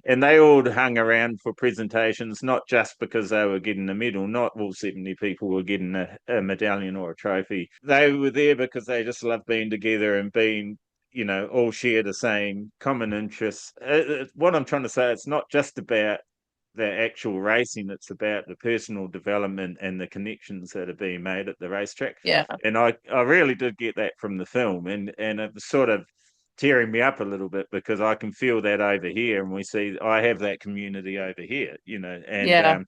And they all hung around for presentations, not just because they were getting a medal. Not all 70 people were getting a medallion or a trophy. They were there because they just love being together and being, all share the same common interests. What I'm trying to say, it's not just about the actual racing, it's about the personal development and the connections that are being made at the racetrack. Yeah. And I really did get that from the film, and it was sort of tearing me up a little bit because I can feel that over here, and we see I have that community over here, and Yeah.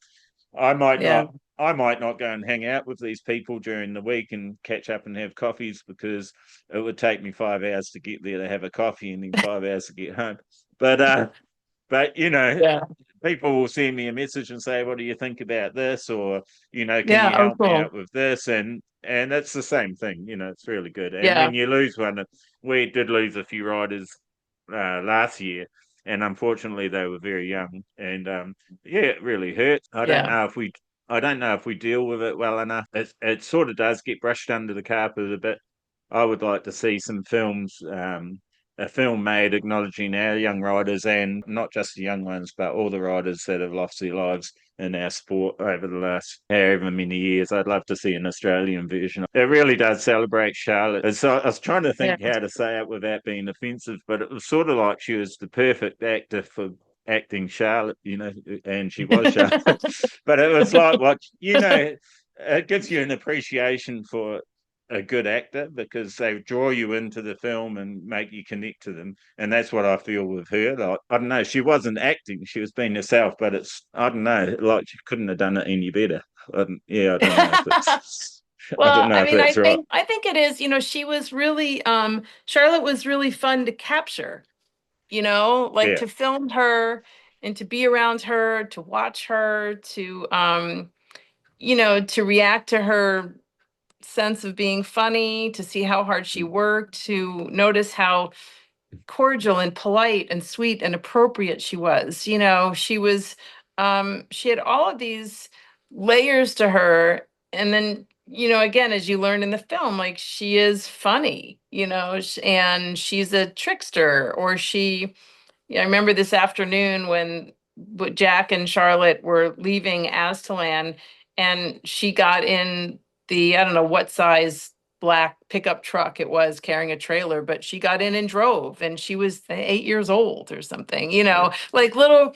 I might Yeah. not go and hang out with these people during the week and catch up and have coffees because it would take me 5 hours to get there to have a coffee and then 5 hours to get home. But Yeah. people will send me a message and say, "What do you think about this?" Or can Yeah. you Oh, help me cool. out with this? and that's the same thing. It's really good. And Yeah. when you lose one, we did lose a few riders last year, and unfortunately they were very young, and yeah, it really hurts. Yeah. I don't know if we deal with it well enough. It sort of does get brushed under the carpet a bit. I would like to see some films, a film made acknowledging our young riders, and not just the young ones, but all the riders that have lost their lives in our sport over the last however many years. I'd love to see an Australian version. It really does celebrate Charlotte. I was trying to think Yeah. how to say it without being offensive, but it was sort of like she was the perfect actor for acting Charlotte, and she was Charlotte. But it was like it gives you an appreciation for a good actor because they draw you into the film and make you connect to them. And that's what I feel with her. Like, I don't know, she wasn't acting, she was being herself, but I don't know, like she couldn't have done it any better. I don't know if it's I don't Well, know I if mean, that's right. I think it is, she was really Charlotte was really fun to capture, like Yeah. to film her and to be around her, to watch her, to react to her sense of being funny, to see how hard she worked, to notice how cordial and polite and sweet and appropriate she was. She had all of these layers to her. And then, again, as you learn in the film, like she is funny, and she's a trickster, or I remember this afternoon when Jack and Charlotte were leaving Aztalan, and she got in I don't know what size black pickup truck it was carrying a trailer, but she got in and drove, and she was 8 years old or something, like little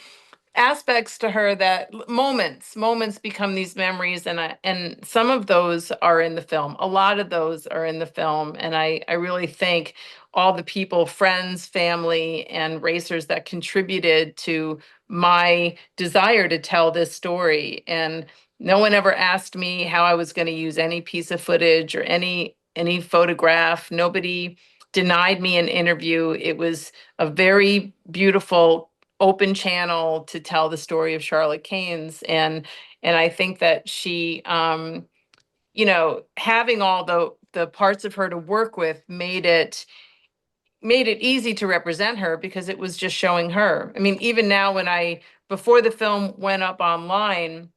aspects to her that moments become these memories, and some of those are in the film. A lot of those are in the film, and I really thank all the people, friends, family, and racers that contributed to my desire to tell this story. And no one ever asked me how I was going to use any piece of footage or any photograph. Nobody denied me an interview. It was a very beautiful open channel to tell the story of Charlotte Keynes. And I think that she having all the parts of her to work with made it easy to represent her, because it was just showing her. I mean, even now, before the film went up online,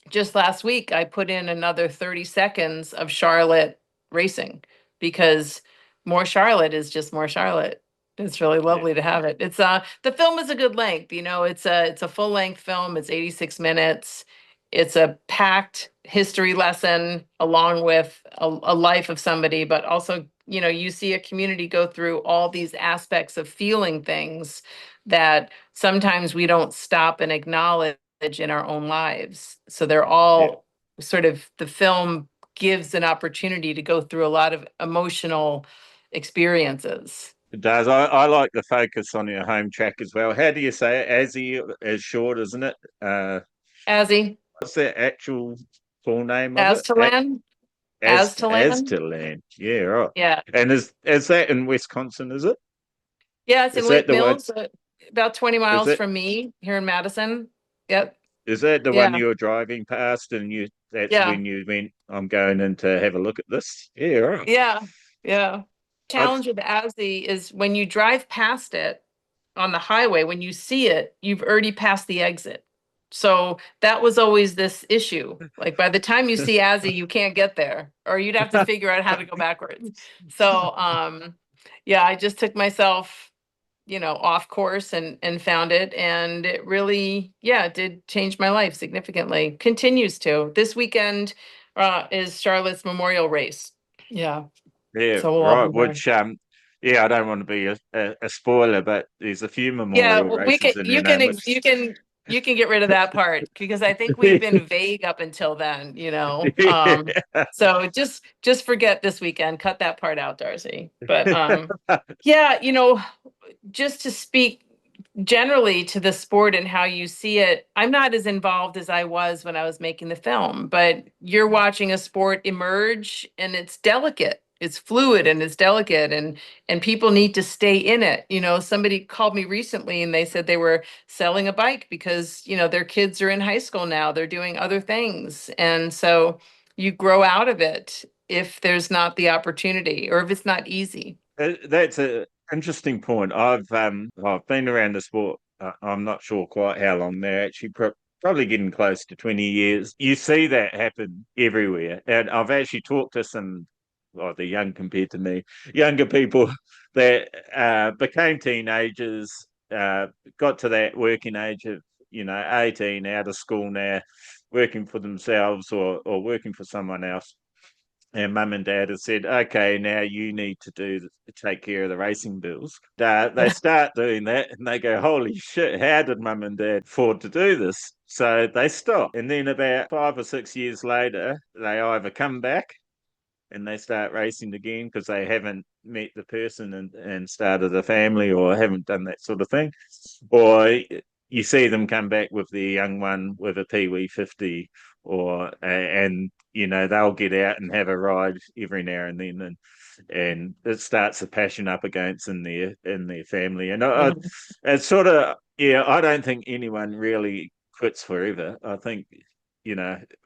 just last week, I put in another 30 seconds of Charlotte racing, because more Charlotte is just more Charlotte. It's really lovely to have it. It's the film is a good length, it's a full length film. It's 86 minutes. It's a packed history lesson along with a life of somebody, but also, you see a community go through all these aspects of feeling things that sometimes we don't stop and acknowledge in our own lives. So they're all sort of, the film gives an opportunity to go through a lot of emotional experiences. It does. I like the focus on your home track as well. How do you say it? Azzy is short, isn't it? Azzy. What's the actual full name of it? Aztalan. Aztalan. Aztalan. Yeah, right. Yeah. And is that in Wisconsin, is it? Yeah, it's in Is that Lake the one? Mills, about 20 Is miles it from me here in Madison. Yep. is that the one Yeah. you were driving past and that's Yeah. when you went, I'm going in to have a look at this? Yeah, right. Yeah. Yeah. I, Challenge with Azzy is when you drive past it on the highway, when you see it, you've already passed the exit. So that was always this issue. Like by the time you see Azzy, you can't get there, or you'd have to figure out how to go backwards. So yeah, I just took myself, off course and found it. And it really, did change my life significantly. Continues to. This weekend is Charlotte's Memorial Race. Yeah. yeah, So we'll all right. be there. Which yeah, I don't want to be a spoiler, but there's a few Yeah, memorial we can, races in your name. you can get rid of that part, because I think we've been vague up until then, so just forget this weekend, cut that part out, Darcy. But yeah, just to speak generally to the sport and how you see it, I'm not as involved as I was when I was making the film, but you're watching a sport emerge, and it's delicate. It's fluid and it's delicate, and people need to stay in it. Somebody called me recently and they said they were selling a bike because, their kids are in high school now, they're doing other things. And so you grow out of it. if there's not the opportunity or if it's not easy. That's an interesting point. I've been around the sport. I'm not sure quite how long now. Actually, probably getting close to 20 years. You see that happen everywhere, and I've actually talked to some, well, they're young compared to me, younger people that became teenagers, got to that working age of 18, out of school now, working for themselves or working for someone else, and mum and dad have said, okay, now you need to take care of the racing bills. They start doing that and they go, holy shit, how did mum and dad afford to do this? So they stop. And then about 5 or 6 years later, they either come back and they start racing again because they haven't met the person and started a family or haven't done that sort of thing. Or you see them come back with the young one with a Pee-wee 50 and they'll get out and have a ride every now and then and it starts a passion up against in their family. And it's sort of, I don't think anyone really quits forever. I think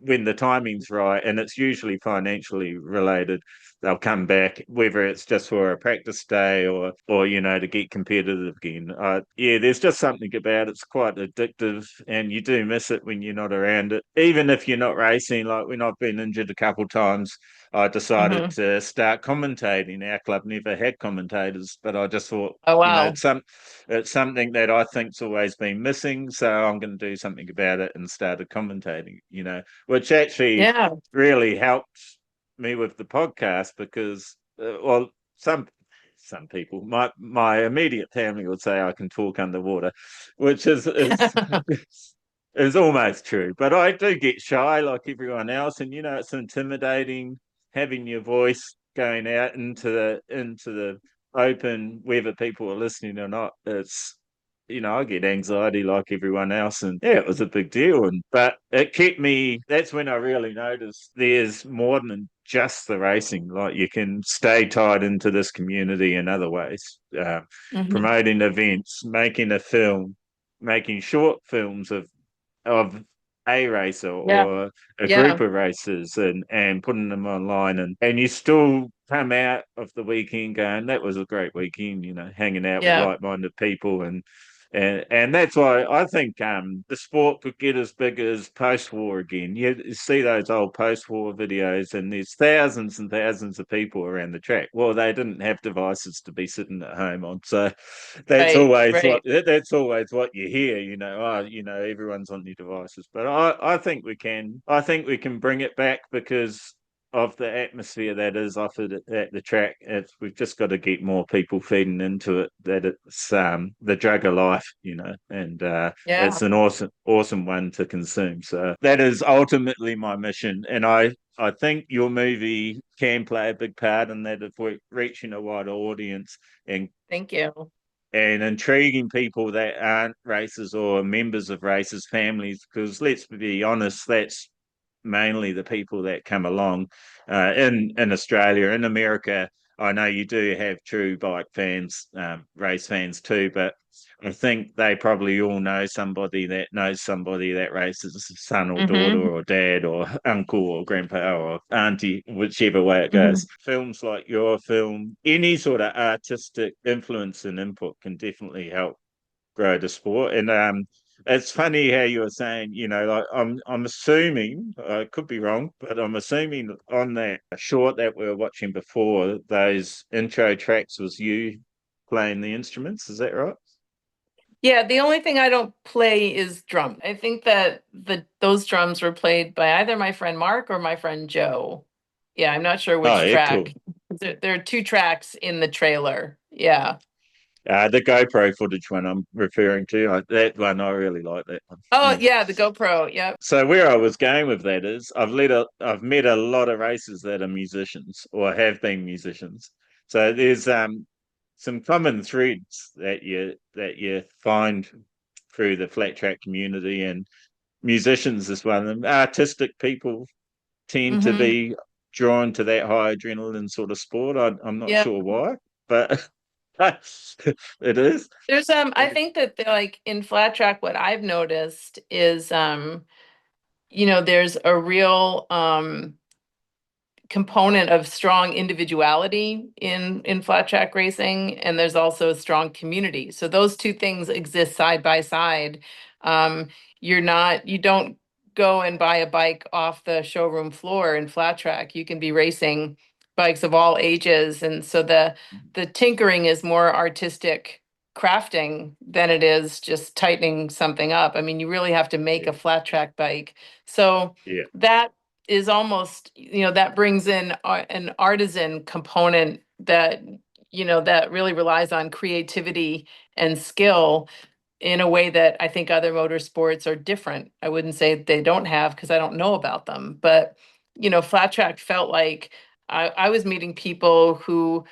when the timing's right, and it's usually financially related, they'll come back, whether it's just for a practice day or to get competitive again. There's just something about it's quite addictive, and you do miss it when you're not around it. Even if you're not racing, like when I've been injured a couple of times, I decided to start commentating. Our club never had commentators, but I just thought, oh wow, it's something that I think's always been missing, so I'm going to do something about it and started commentating. Which actually really helped me with the podcast because, some people, my immediate family would say I can talk underwater, which is is almost true. But I do get shy like everyone else, and it's intimidating having your voice going out into the open, whether people are listening or not. It's I get anxiety like everyone else, and it was a big deal. But it kept me. That's when I really noticed there's more than just the racing. Like you can stay tied into this community in other ways, promoting events, making a film, making short films of a racer or a group of racers and putting them online, and you still come out of the weekend going, that was a great weekend, hanging out with like-minded people, and that's why I think the sport could get as big as post-war again. You see those old post-war videos, and there's thousands and thousands of people around the track. Well, they didn't have devices to be sitting at home on, so that's always what you hear. Everyone's on their devices. But I think we can. I think we can bring it back because of the atmosphere that is offered at the track. We've just got to get more people feeding into it, that it's the drug of life, and it's an awesome one to consume. So that is ultimately my mission, and I think your movie can play a big part in that if we're reaching a wider audience and thank you, and intriguing people that aren't racers or members of racers' families, because let's be honest, that's mainly the people that come along in Australia. In America, I know you do have true bike fans, race fans too, but I think they probably all know somebody that knows somebody that races, son or daughter or dad or uncle or grandpa or auntie, whichever way it goes. Films like your film, any sort of artistic influence and input can definitely help grow the sport. And it's funny how you were saying, like I'm assuming, I could be wrong, but I'm assuming on that short that we were watching before, those intro tracks was you playing the instruments. Is that right? Yeah, the only thing I don't play is drum. I think that those drums were played by either my friend Mark or my friend Joe. Yeah, I'm not sure which track. Cool. There are two tracks in the trailer. Yeah. The GoPro footage one I'm referring to, that one, I really like that one. Oh, yeah, the GoPro, yeah. So where I was going with that is I've met a lot of racers that are musicians or have been musicians. So there's some common threads that you find through the flat track community, and musicians is one of them. Artistic people tend to be drawn to that high adrenaline sort of sport. I'm not sure why, but it is. There's I think that like in flat track, what I've noticed is there's a real component of strong individuality in flat track racing, and there's also a strong community. So those two things exist side by side. You don't go and buy a bike off the showroom floor in flat track. You can be racing bikes of all ages, and so the tinkering is more artistic crafting than it is just tightening something up. I mean, you really have to make a flat track bike. So Yeah. that is almost, that brings in an artisan component that, that really relies on creativity and skill in a way that I think other motorsports are different. I wouldn't say they don't have, because I don't know about them, but flat track felt like I was meeting people who,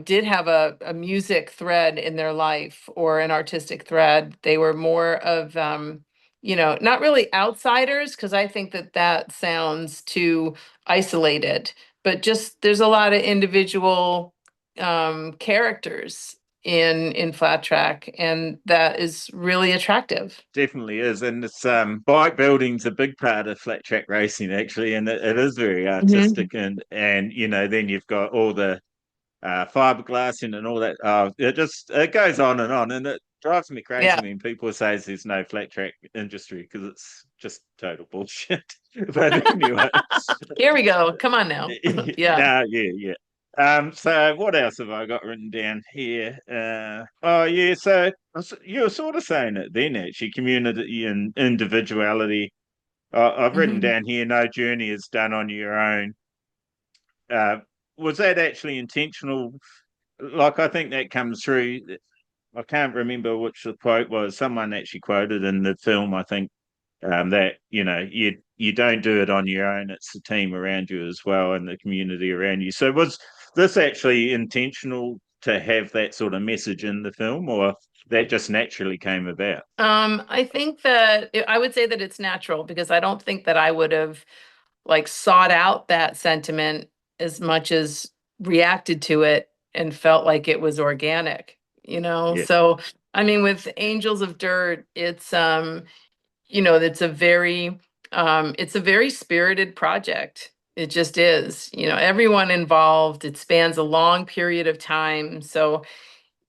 did have a music thread in their life or an artistic thread. They were more of, not really outsiders, because I think that sounds too isolated, but just there's a lot of individual characters in flat track, and that is really attractive. Definitely is, and it's bike building's a big part of flat track racing actually, and it is very artistic, and then you've got all the fiberglassing and all that. It goes on, and it drives me crazy when people say there's no flat track industry, because it's just total bullshit. But anyway, here we go. Come on now. Yeah. Yeah. So what else have I got written down here? So you were sort of saying it then, actually, community and individuality. I've written down here, no journey is done on your own. Was that actually intentional? Like, I think that comes through. I can't remember which the quote was. Someone actually quoted in the film, I think, that you don't do it on your own. It's the team around you as well, and the community around you. So was this actually intentional to have that sort of message in the film, or that just naturally came about? I think that I would say that it's natural, because I don't think that I would have sought out that sentiment as much as reacted to it and felt like it was organic, Yeah. So I mean, with Angels of Dirt, it's it's a very spirited project. It just is. Everyone involved, it spans a long period of time. So,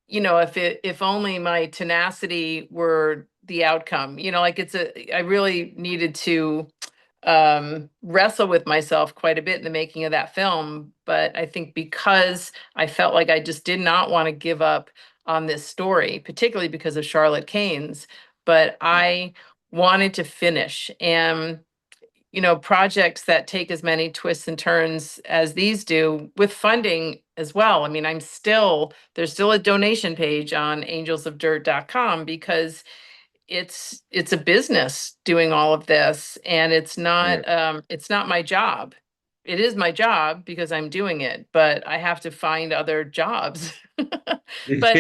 if only my tenacity were the outcome, I really needed to wrestle with myself quite a bit in the making of that film. But I think because I felt like I just did not want to give up on this story, particularly because of Charlotte Kane's, but I wanted to finish. And projects that take as many twists and turns as these do, with funding as well. I mean, there's still a donation page on angelsofdirt.com, because it's a business doing all of this, and it's not my job. It is my job because I'm doing it, but I have to find other jobs. But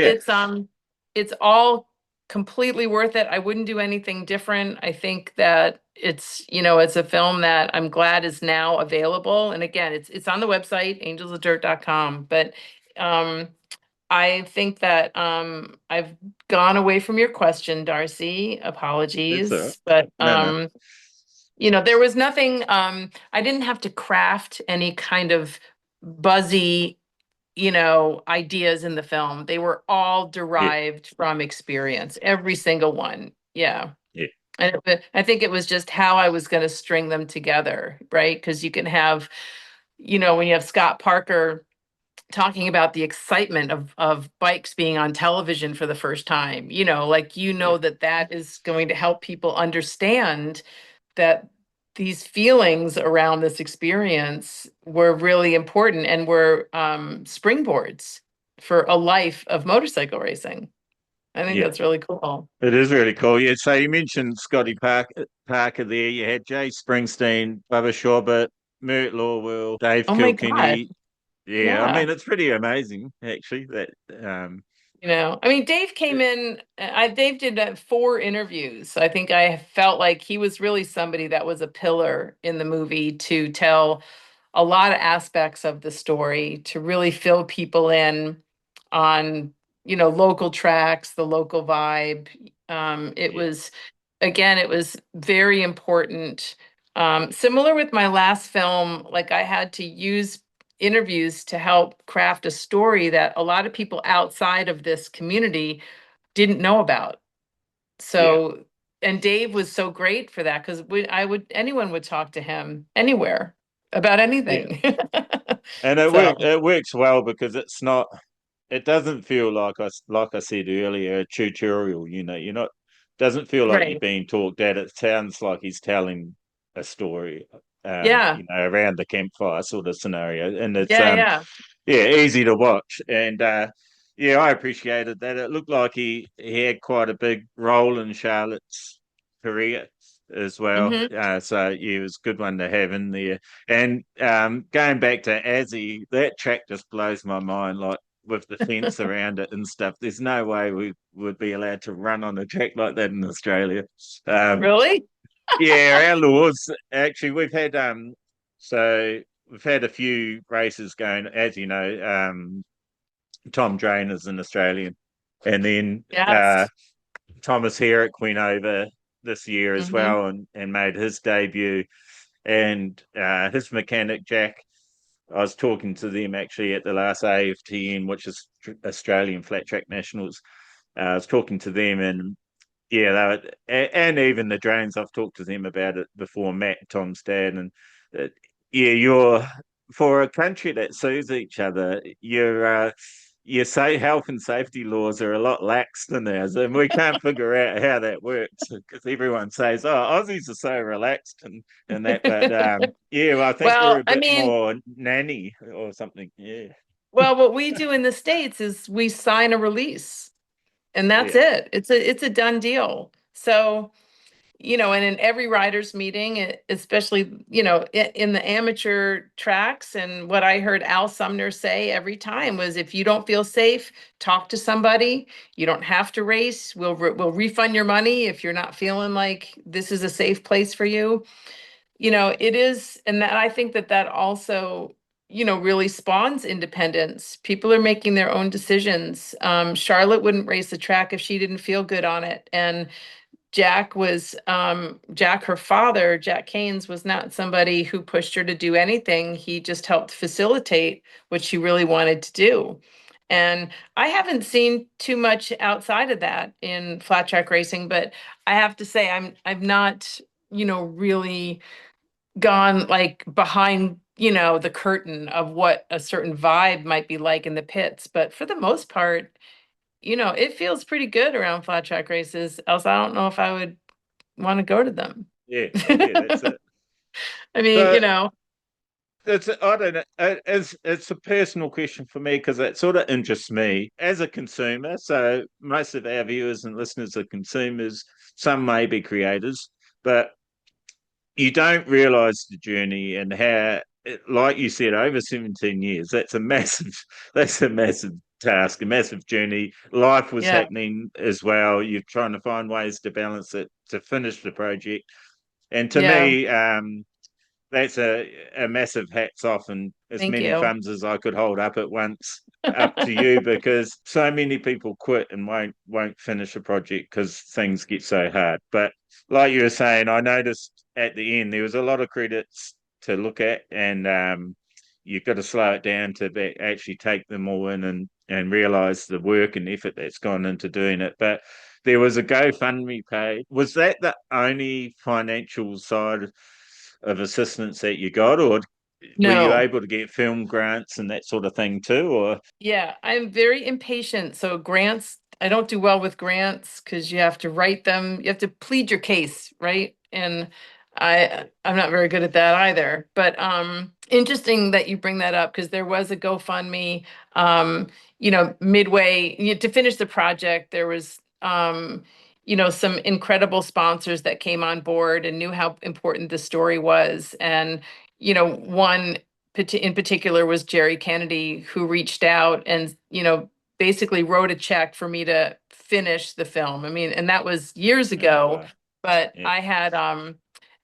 it's all completely worth it. I wouldn't do anything different. I think that it's a film that I'm glad is now available. And again, it's on the website, angelsofdirt.com. But I think that I've gone away from your question, Darcy. Apologies. But No. there was nothing, I didn't have to craft any kind of buzzy, ideas in the film. They were all derived from experience, every single one. Yeah. Yeah. And I think it was just how I was going to string them together, right? Because you can have, when you have Scott Parker talking about the excitement of bikes being on television for the first time, that is going to help people understand that these feelings around this experience were really important and were springboards for a life of motorcycle racing. I think that's really cool. It is really cool. Yeah. So you mentioned Scotty Parker there. You had Jay Springsteen, Bubba Shawbut, Mert Lawwell, Dave Kilkenny. Yeah, I mean, it's pretty amazing, actually. That I mean, Dave came in. Dave did 4 interviews. I think I felt like he was really somebody that was a pillar in the movie to tell a lot of aspects of the story, to really fill people in on local tracks, the local vibe. It was very important Similar with my last film, like I had to use interviews to help craft a story that a lot of people outside of this community didn't know about. So, and Dave was so great for that because anyone would talk to him anywhere about Yeah. anything. And So, it works well because it's not, it doesn't feel like I said earlier, a tutorial, you're not, doesn't feel like you're right. being talked at. It sounds like he's telling a story, Yeah. around the campfire sort of scenario. And it's, Yeah. Yeah. yeah, easy to watch. And, yeah, I appreciated that. It looked like he had quite a big role in Charlotte's career as well. Hmm. So yeah, it was a good one to have in there. And going back to Azzy, that track just blows my mind. Like with the fence around it and stuff, there's no way we would be allowed to run on a track like that in Australia. Um, Really? yeah, our laws actually so we've had a few races going. As you know, Tom Drainer's an Australian, and then Yes. Thomas Herrick went over this year as Hmm. well and made his debut. And his mechanic, Jack, I was talking to them actually at the last AFTN, which is Australian Flat Track Nationals. I was talking to them, and yeah, and even the drones, I've talked to them about it before, Matt, Tom's dad. And yeah, you're, for a country that sues each other, your say health and safety laws are a lot lax than ours, and we can't figure out how that works because everyone says, "Oh, Aussies are so relaxed," and that. But yeah, well, I think we're Well, a I bit mean, more nanny or something. Yeah, well, what we do in the States is we sign a release and that's yeah, it. It's a done deal. So, and in every riders meeting, especially, in the amateur tracks, and what I heard Al Sumner say every time was, if you don't feel safe, talk to somebody. You don't have to race. We'll refund your money if you're not feeling like this is a safe place for you. It is, and that I think that also, really spawns independence. People are making their own decisions. Charlotte wouldn't race the track if she didn't feel good on it. And Jack, her father, Jack Keynes, was not somebody who pushed her to do anything. He just helped facilitate what she really wanted to do. And I haven't seen too much outside of that in flat track racing, but I have to say I've not, really gone like behind, the curtain of what a certain vibe might be like in the pits. But for the most part, it feels pretty good around flat track races. Else I don't know if I would want to go to them. yeah, yeah. That's it. I mean, So I don't know. It's a personal question for me because it sort of interests me as a consumer. So most of our viewers and listeners are consumers. Some may be creators, but you don't realize the journey and how, like you said, over 17 years. That's a massive. That's a massive task, a massive journey. Life was yeah, happening as well. You're trying to find ways to balance it to finish the project. And to yeah. me, that's a massive hats off and as Thank many you. thumbs as I could hold up at once up to you because so many people quit and won't finish a project because things get so hard. But like you were saying, I noticed at the end there was a lot of credits to look at, and you've got to slow it down to actually take them all in and realize the work and effort that's gone into doing it. But there was a GoFundMe page. Was that the only financial side of assistance that you got, or were you No. able to get film grants and that sort of thing too? Or Yeah, I'm very impatient. So grants, I don't do well with grants because you have to write them. You have to plead your case, right? And I'm not very good at that either. But interesting that you bring that up because there was a GoFundMe. Midway to finish the project, there was some incredible sponsors that came on board and knew how important the story was. And one in particular was Jerry Kennedy, who reached out and, basically wrote a check for me to finish the film. I mean, and that was years ago, but yeah, I had,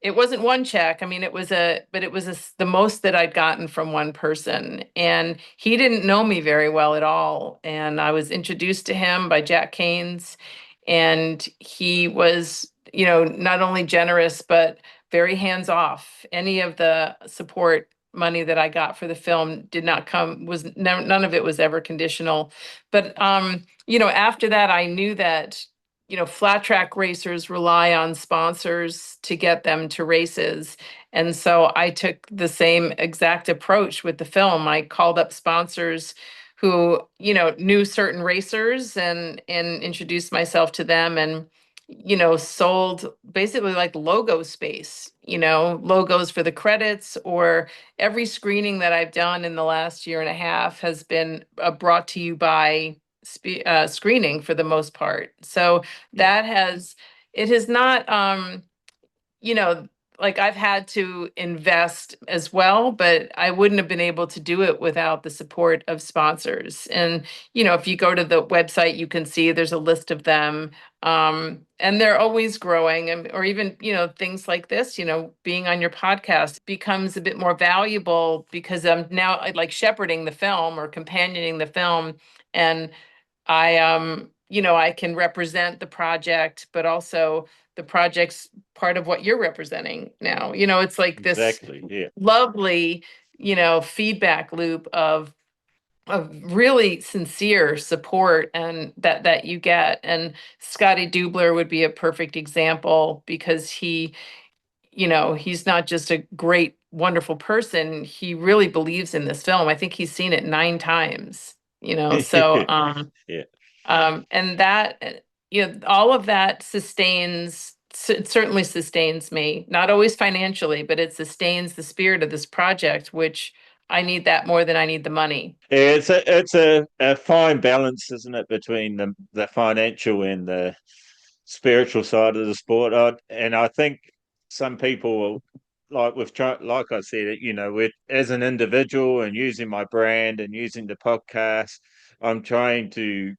it wasn't one check. I mean, but it was the most that I'd gotten from one person. And he didn't know me very well at all. And I was introduced to him by Jack Keynes. And he was, not only generous, but very hands off. Any of the support money that I got for the film did not come, none of it was ever conditional. But after that, I knew that flat track racers rely on sponsors to get them to races. And so I took the same exact approach with the film. I called up sponsors who, knew certain racers and introduced myself to them, and sold basically like logo space, logos for the credits, or every screening that I've done in the last year and a half has been brought to you by screening for the most part. So it has not, like I've had to invest as well, but I wouldn't have been able to do it without the support of sponsors. And, if you go to the website, you can see there's a list of them. And they're always growing, or even, things like this, being on your podcast becomes a bit more valuable because I'm now like shepherding the film or companioning the film. And I can represent the project, but also the project's part of what you're representing now. It's like this Exactly, yeah. lovely, feedback loop of really sincere support and that you get. And Scotty Dubler would be a perfect example because he's not just a great, wonderful person. He really believes in this film. I think he's seen it 9 times, so Yeah. and that, all of that it certainly sustains me, not always financially, but it sustains the spirit of this project, which I need that more than I need the money. Yeah, it's a fine balance, isn't it, between the financial and the spiritual side of the sport. And I think some people, like like I said, with as an individual and using my brand and using the podcast, I'm trying to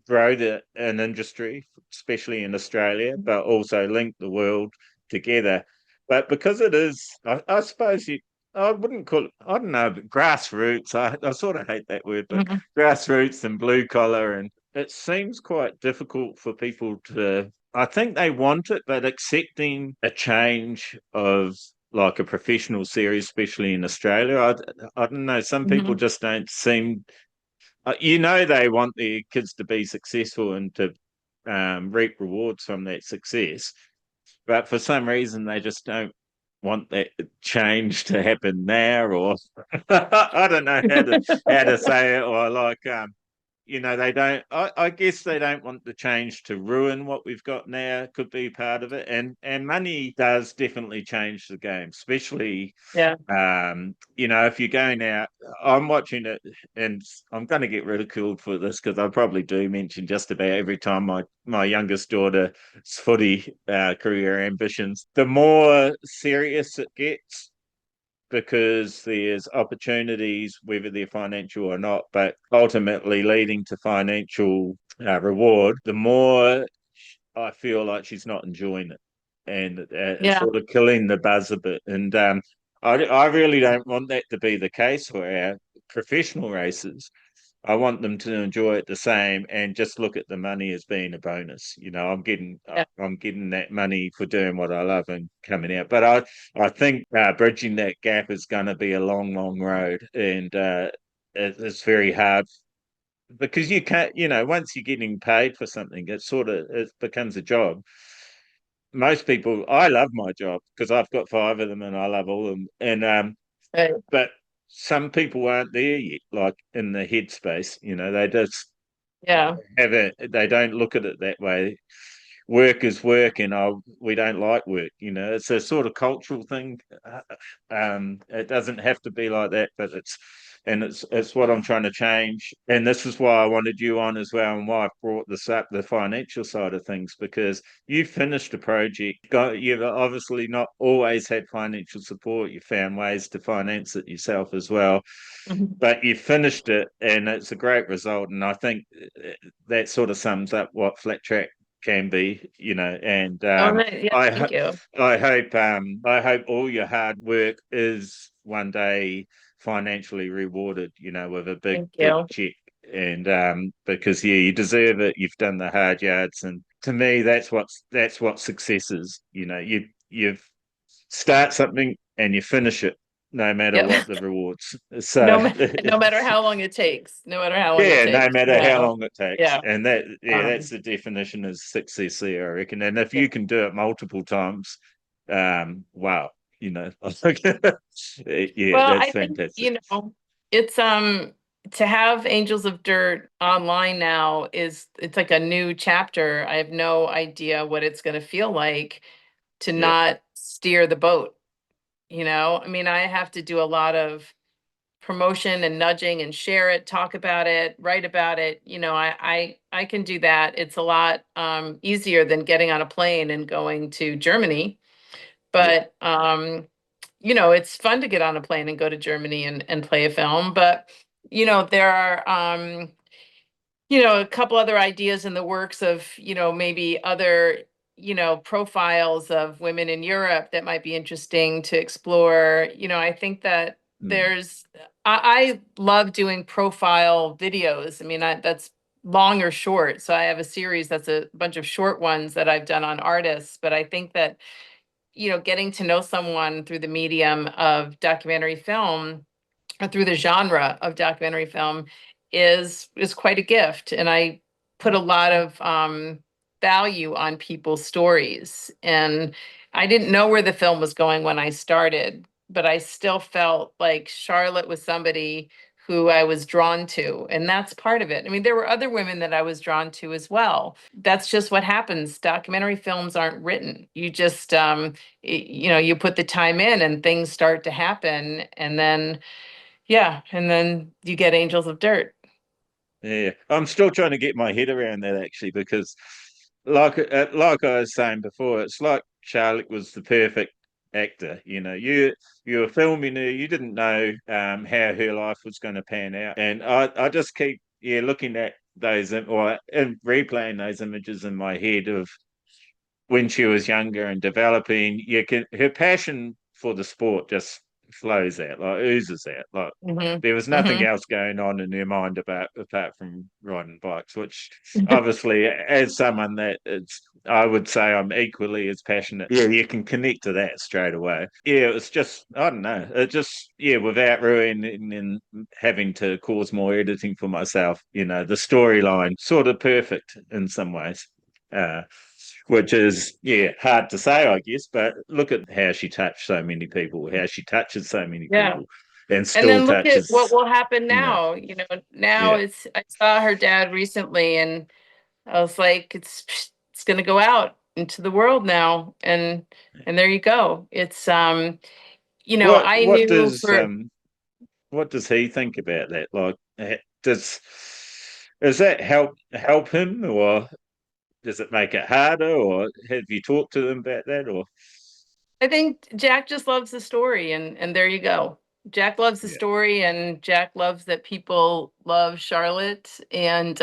grow an industry, especially in Australia, but also link the world together. But because it is, I suppose I wouldn't call it, I don't know, but grassroots. I sort of hate that word, but grassroots and blue collar, and it seems quite difficult for people to. I think they want it, but accepting a change of like a professional series, especially in Australia, I don't know. Some people just don't seem they want their kids to be successful and to reap rewards from that success, but for some reason they just don't want that change to happen now, or I don't know how to say it, or like they don't. I guess they don't want the change to ruin what we've got now. Could be part of it, and money does definitely change the game, especially Yeah. if you're going out. I'm watching it, and I'm going to get ridiculed for this because I probably do mention just about every time my youngest daughter's footy career ambitions. The more serious it gets, because there's opportunities, whether they're financial or not, but ultimately leading to financial reward, the more I feel like she's not enjoying it, and it's Yeah. sort of killing the buzz a bit. And I really don't want that to be the case for our professional races. I want them to enjoy it the same and just look at the money as being a bonus. I'm getting that money for doing what I love and coming out. But I think bridging that gap is going to be a long, long road, and it's very hard because you can't. Once you're getting paid for something, it becomes a job. Most people, I love my job because I've got 5 of them and I love all of them. And Right. but some people aren't there yet, like in the headspace. They just Yeah. they don't look at it that way. Work is work, and we don't like work. It's a sort of cultural thing. It doesn't have to be like that, but it's what I'm trying to change. And this is why I wanted you on as well, and why I brought this up, the financial side of things, because you finished a project. You've obviously not always had financial support. You found ways to finance it yourself as well. But you finished it, and it's a great result. And I think that sort of sums up what flat track can be, and Right. Yeah, thank you. I hope all your hard work is one day financially rewarded, with a big check. And because you deserve it. You've done the hard yards, and to me that's what success is. You've start something and you finish it, no matter Yep. what the rewards. So No matter how long it takes. No matter how long it yeah, no takes. matter how Yeah. long it takes, Yeah. and that's Um, the definition of success there, I reckon. And if yeah. you can do it multiple times, wow, yeah, Well, that's I think, fantastic. it's to have Angels of Dirt online now it's like a new chapter. I have no idea what it's going to feel like to Yeah, not steer the boat, I mean, I have to do a lot of promotion and nudging and share it, talk about it, write about it. I can do that. It's a lot easier than getting on a plane and going to Germany. yeah, But it's fun to get on a plane and go to Germany and play a film. But there are a couple other ideas in the works of, maybe other, profiles of women in Europe that might be interesting to explore. I think that mm, I love doing profile videos. I mean, that's long or short. So I have a series that's a bunch of short ones that I've done on artists. But I think that, getting to know someone through the medium of documentary film or through the genre of documentary film is quite a gift. And I put a lot of value on people's stories. And I didn't know where the film was going when I started, but I still felt like Charlotte was somebody who I was drawn to. And that's part of it. I mean, there were other women that I was drawn to as well. That's just what happens. Documentary films aren't written. You just you put the time in and things start to happen. And then yeah, and then you get Angels of Dirt. yeah. I'm still trying to get my head around that actually, because like I was saying before, it's like Charlotte was the perfect actor. You were filming her, you didn't know how her life was going to pan out, and I just keep looking at those and replaying those images in my head of when she was younger and developing. Her passion for the sport just flows out, like oozes out. Like Mhm. there was nothing Mhm. else going on in her mind apart from riding bikes, which obviously, as someone that it's, I would say I'm equally as passionate. Yeah, you can connect to that straight away. Yeah, it was just, I don't know, it just, without ruining and having to cause more editing for myself, the storyline sort of perfect in some ways. Uh, which is hard to say, I guess. But look at how she touched so many people, how she touches so many Yeah. people, and And still then look at what touches. will happen You know, now. Now yeah, I saw her dad recently and I was like, it's gonna go out into the world now. And there you go. It's what I what knew does for what does he think about that? Like, does that help him, or does it make it harder, or have you talked to them about that, or I think Jack just loves the story and there you go. Jack loves the yeah, story and Jack loves that people love Charlotte. And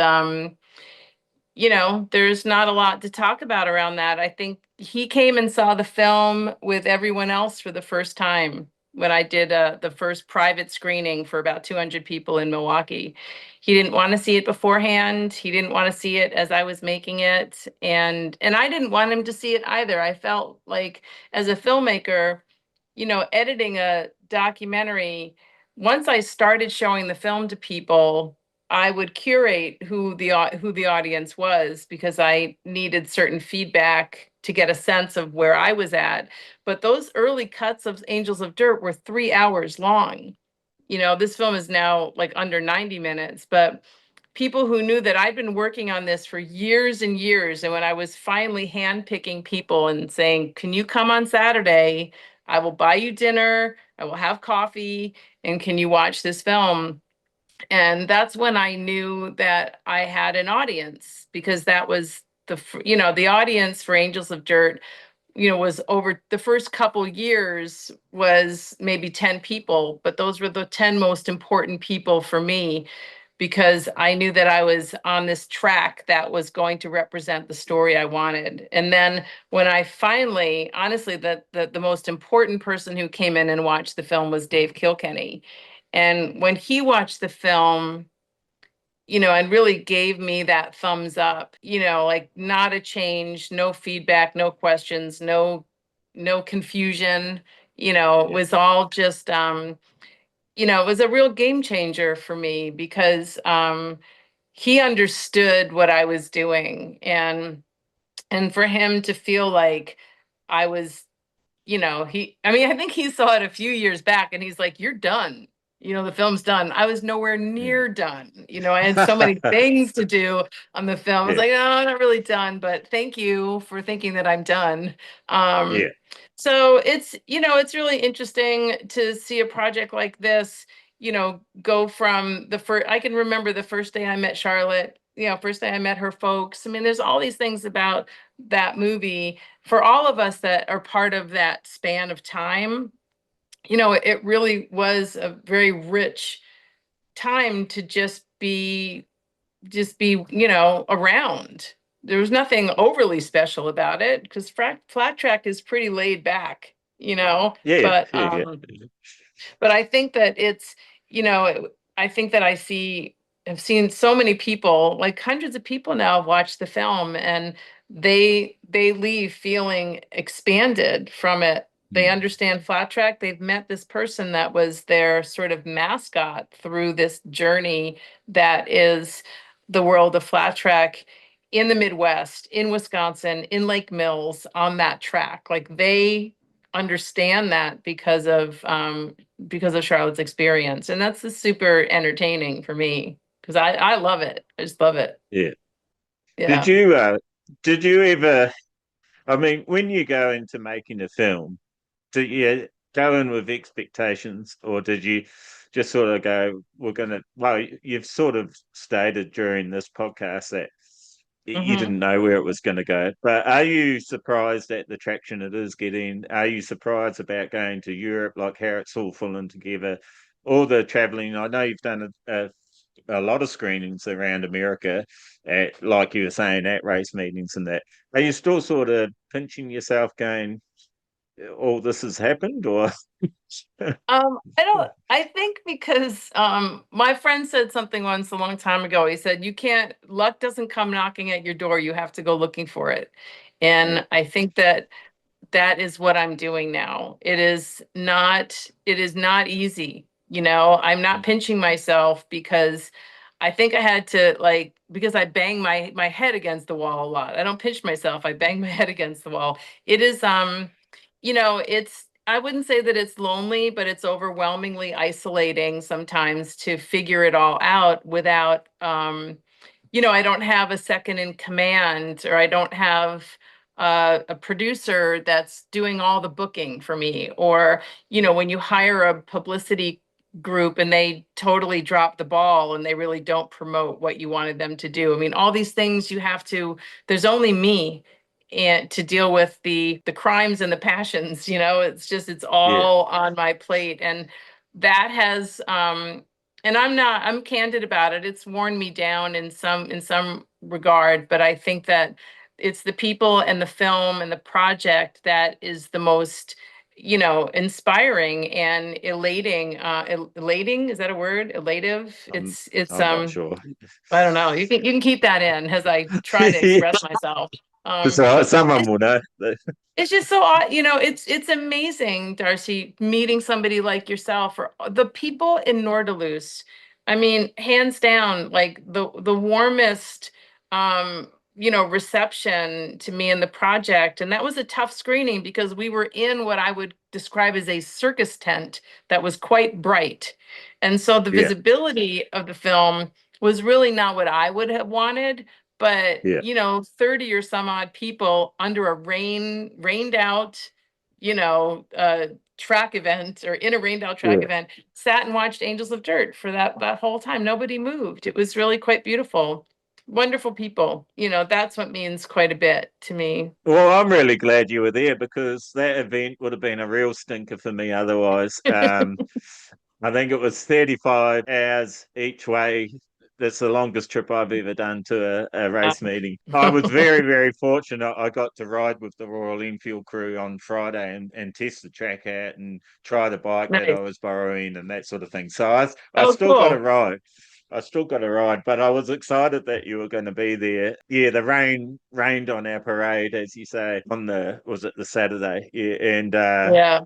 there's not a lot to talk about around that. I think he came and saw the film with everyone else for the first time when I did the first private screening for about 200 people in Milwaukee. He didn't want to see it beforehand. He didn't want to see it as I was making it, and I didn't want him to see it either. I felt like as a filmmaker, editing a documentary, once I started showing the film to people, I would curate who the audience was because I needed certain feedback to get a sense of where I was at. But those early cuts of Angels of Dirt were 3 hours long. This film is now like under 90 minutes, but people who knew that I'd been working on this for years and years, and when I was finally handpicking people and saying, "Can you come on Saturday? I will buy you dinner, I will have coffee, and can you watch this film?" And that's when I knew that I had an audience because that was the audience for Angels of Dirt, was over the first couple years was maybe 10 people, but those were the 10 most important people for me because I knew that I was on this track that was going to represent the story I wanted. And then when I finally, honestly, the most important person who came in and watched the film was Dave Kilkenny. And when he watched the film, and really gave me that thumbs up, like not a change, no feedback, no questions, no no confusion. It was all just, it was a real game changer for me because he understood what I was doing, and for him to feel like I was, I mean, I think he saw it a few years back and he's like, "You're done. The film's done." I was nowhere near done. I had so many things to do on the film. I was Yeah. like, "No, I'm not really done, but thank you for thinking that I'm done." Yeah. So it's really interesting to see a project like this, go from the first. I can remember the first day I met Charlotte, first day I met her folks. I mean, there's all these things about that movie for all of us that are part of that span of time. It really was a very rich time to just be around. There was nothing overly special about it because flat track is pretty laid back, Yeah. but Yeah. I think that it's, I think that have seen so many people, like hundreds of people now have watched the film, and they leave feeling expanded from it. They understand flat track. They've met this person that was their sort of mascot through this journey that is the world of flat track in the Midwest, in Wisconsin, in Lake Mills on that track. Like they understand that because of Charlotte's experience. And that's super entertaining for me because I love it. I just love it. Yeah. Did Yeah. you uh did you ever, I mean, when you go into making a film, do you go in with expectations, or did you just sort of go, well, you've sort of stated during this podcast that you Hmm. didn't know where it was going to go, but are you surprised at the traction it is getting? Are you surprised about going to Europe, like how it's all falling together? All the traveling, I know you've done a lot of screenings around America, like you were saying, at race meetings and that. Are you still sort of pinching yourself going, all this has happened, or I think because my friend said something once a long time ago. He said, "You can't, luck doesn't come knocking at your door. You have to go looking for it." yeah, And I think that is what I'm doing now. It is not easy. I'm not pinching myself because I think I had to, like, because I bang my head against the wall a lot. I don't pinch myself. I bang my head against the wall. It is it's, I wouldn't say that it's lonely, but it's overwhelmingly isolating sometimes to figure it all out without I don't have a second in command, or I don't have a producer that's doing all the booking for me, or when you hire a publicity group and they totally drop the ball and they really don't promote what you wanted them to do. I mean, all these things you have to. There's only me and to deal with the crimes and the passions. It's yeah, all on my plate, and that has and I'm candid about it. It's worn me down in some regard, but I think that it's the people and the film and the project that is the most, inspiring and elating. Elating, is that a word? Elative. I'm It's I'm not sure. I don't know. You can keep that in as I try to Yeah, express myself. so someone It's will know. it's just so odd, it's amazing, Darcy, meeting somebody like yourself, or the people in Nautilus. I mean, hands down, like the warmest reception to me in the project. And that was a tough screening because we were in what I would describe as a circus tent that was quite bright. And so the Yeah, visibility of the film was really not what I would have wanted, but yeah, 30 or some odd people under a rained out, track event, or in a rained out track yeah. event, sat and watched Angels of Dirt for that whole time. Nobody moved. It was really quite beautiful. Wonderful people. That's what means quite a bit to me. Well, I'm really glad you were there because that event would have been a real stinker for me otherwise. I think it was 35 hours each way. That's the longest trip I've ever done to a race meeting. I was very, very fortunate. I got to ride with the Royal Enfield crew on Friday and test the track out and try the bike that Nice. I was borrowing and that sort of thing. So I Oh, still got a cool. ride. I still got a ride, but I was excited that you were going to be there. Yeah, the rain rained on our parade, as you say, on was it the Saturday? Yeah, and Yeah.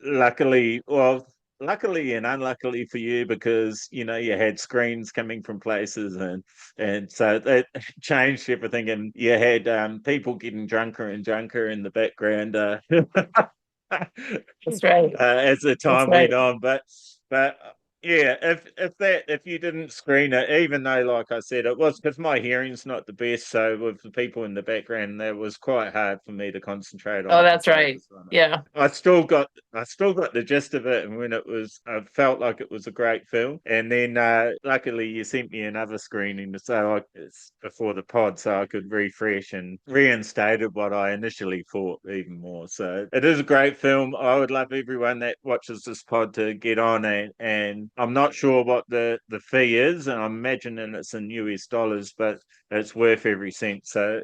luckily, well, luckily and unluckily for you, because you had screens coming from places, and so that changed everything, and you had people getting drunker and drunker in the background. That's right. As the That's time went right. on. But yeah, if you didn't screen it, even though, like I said, it was because my hearing's not the best, so with the people in the background, that was quite hard for me to concentrate Oh, on to that's right. focus on it. Yeah. I still got the gist of it, and when I felt like it was a great film. And then luckily you sent me another screening it's before the pod, so I could refresh and reinstated what I initially thought even more. So it is a great film. I would love everyone that watches this pod to get on, and I'm not sure what the fee is, and I'm imagining it's in US dollars, but it's worth every cent. So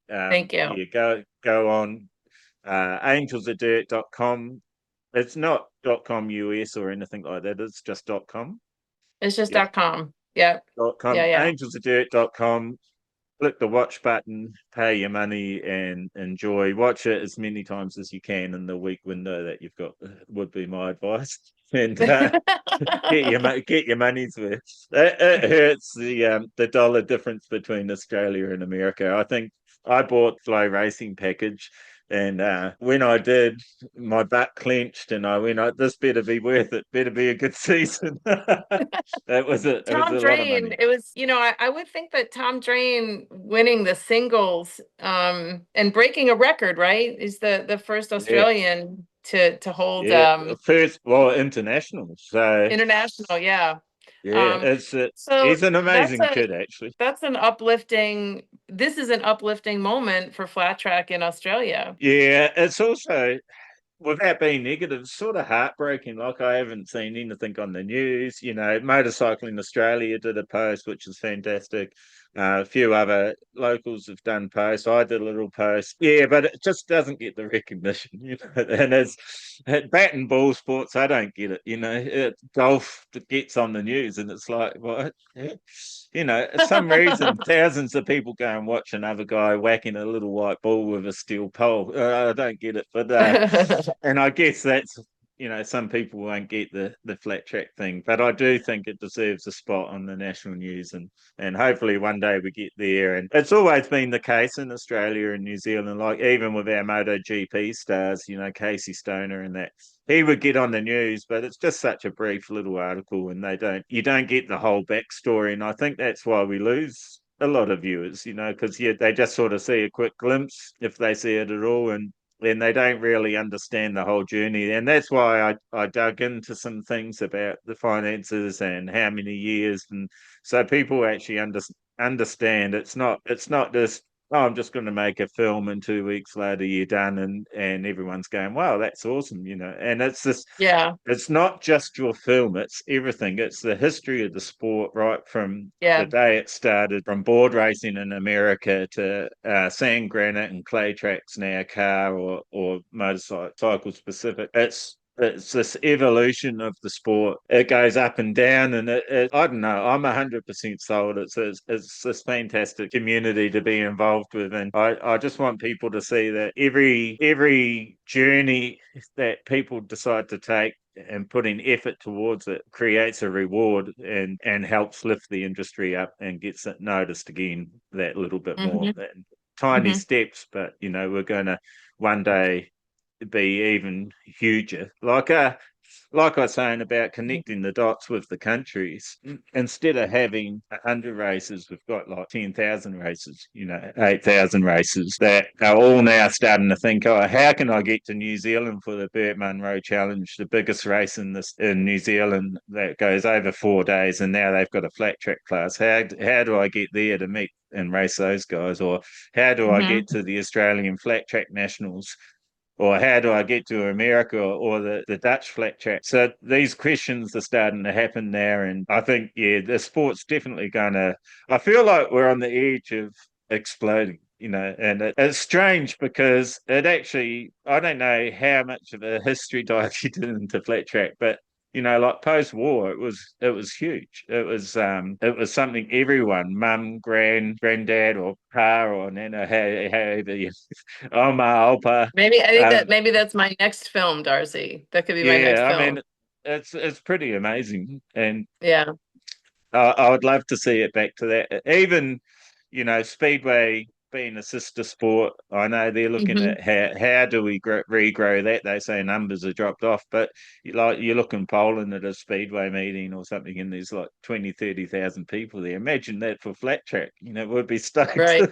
Thank you. yeah, go on angelsofdirt.com. It's not .com US or anything like that. It's just .com. It's just Yeah, .com. Yeah. .com. Yeah. Angelsofdirt.com. Click the watch button, pay your money, and enjoy. Watch it as many times as you can in the week window that you've got, would be my advice. And get your money's worth. It hurts the dollar difference between Australia and America. I think I bought Flow Racing package, and when I did, my butt clenched, and I went, "This better be worth it. Better be a good season." It was Tom a lot of money. Drain, it was, I would think that Tom Drain winning the singles and breaking a record, right? Is the first Yeah, Australian to hold yeah. First, well, international. So international, yeah. yeah, Um so he's an that's amazing a kid, actually. that's an uplifting this is an uplifting moment for flat track in Australia. Yeah, it's also, without being negative, sort of heartbreaking. Like, I haven't seen anything on the news. Motorcycling Australia did a post, which is fantastic. A few other locals have done posts. I did a little post. Yeah, but it just doesn't get the recognition, And it's bat and ball sports. I don't get it. Golf gets on the news, and it's like, what? For some reason, thousands of people go and watch another guy whacking a little white ball with a steel pole. I don't get it, but and I guess that's, some people won't get the flat track thing, but I do think it deserves a spot on the national news, and hopefully one day we get there. And it's always been the case in Australia and New Zealand, like even with our MotoGP stars, Casey Stoner and that. He would get on the news, but it's just such a brief little article, and you don't get the whole backstory. And I think that's why we lose a lot of viewers, because they just sort of see a quick glimpse, if they see it at all, and they don't really understand the whole journey. And that's why I dug into some things about the finances and how many years, and so people actually understand. It's not just, oh, I'm just going to make a film, and 2 weeks later you're done, and everyone's going, wow, that's awesome, And it's just, Yeah. it's not just your film, it's everything. It's the history of the sport, right from Yeah. the day it started, from board racing in America to sand, granite, and clay tracks now, car or motorcycle specific. It's this evolution of the sport. It goes up and down, and I don't know. I'm 100% sold. It's this fantastic community to be involved with, and I just want people to see that every journey that people decide to take and putting effort towards it creates a reward, and helps lift the industry up and gets it noticed again that little bit more. And tiny steps, but we're going to one day be even huger. Like I was saying about connecting the dots with the countries, instead of having 100 races, we've got like 10,000 races, 8,000 races that are all now starting to think, oh, how can I get to New Zealand for the Burt Munro Challenge, the biggest race in New Zealand that goes over 4 days, and now they've got a flat track class. How do I get there to meet and race those guys? Or how do I get to the Australian flat track nationals? Or how do I get to America or the Dutch flat track? So these questions are starting to happen now. And I think, yeah, the sport's definitely I feel like we're on the edge of exploding, and it's strange because it actually, I don't know how much of a history dive you did into flat track, but like post-war, it was huge. It was something everyone, mum, granddad, or pa, or nana, however you, oma, opa. Maybe that's my next film, Darcy. That could be my next Yeah, I film. mean, it's pretty amazing, and Yeah. I would love to see it back to that. Even, Speedway being a sister sport, I know they're looking Hmm. at how do we regrow that. They say numbers are dropped off, but you look in Poland at a Speedway meeting or something, and there's like 20, 30,000 people there. Imagine that for flat track. We'd be stoked. Right.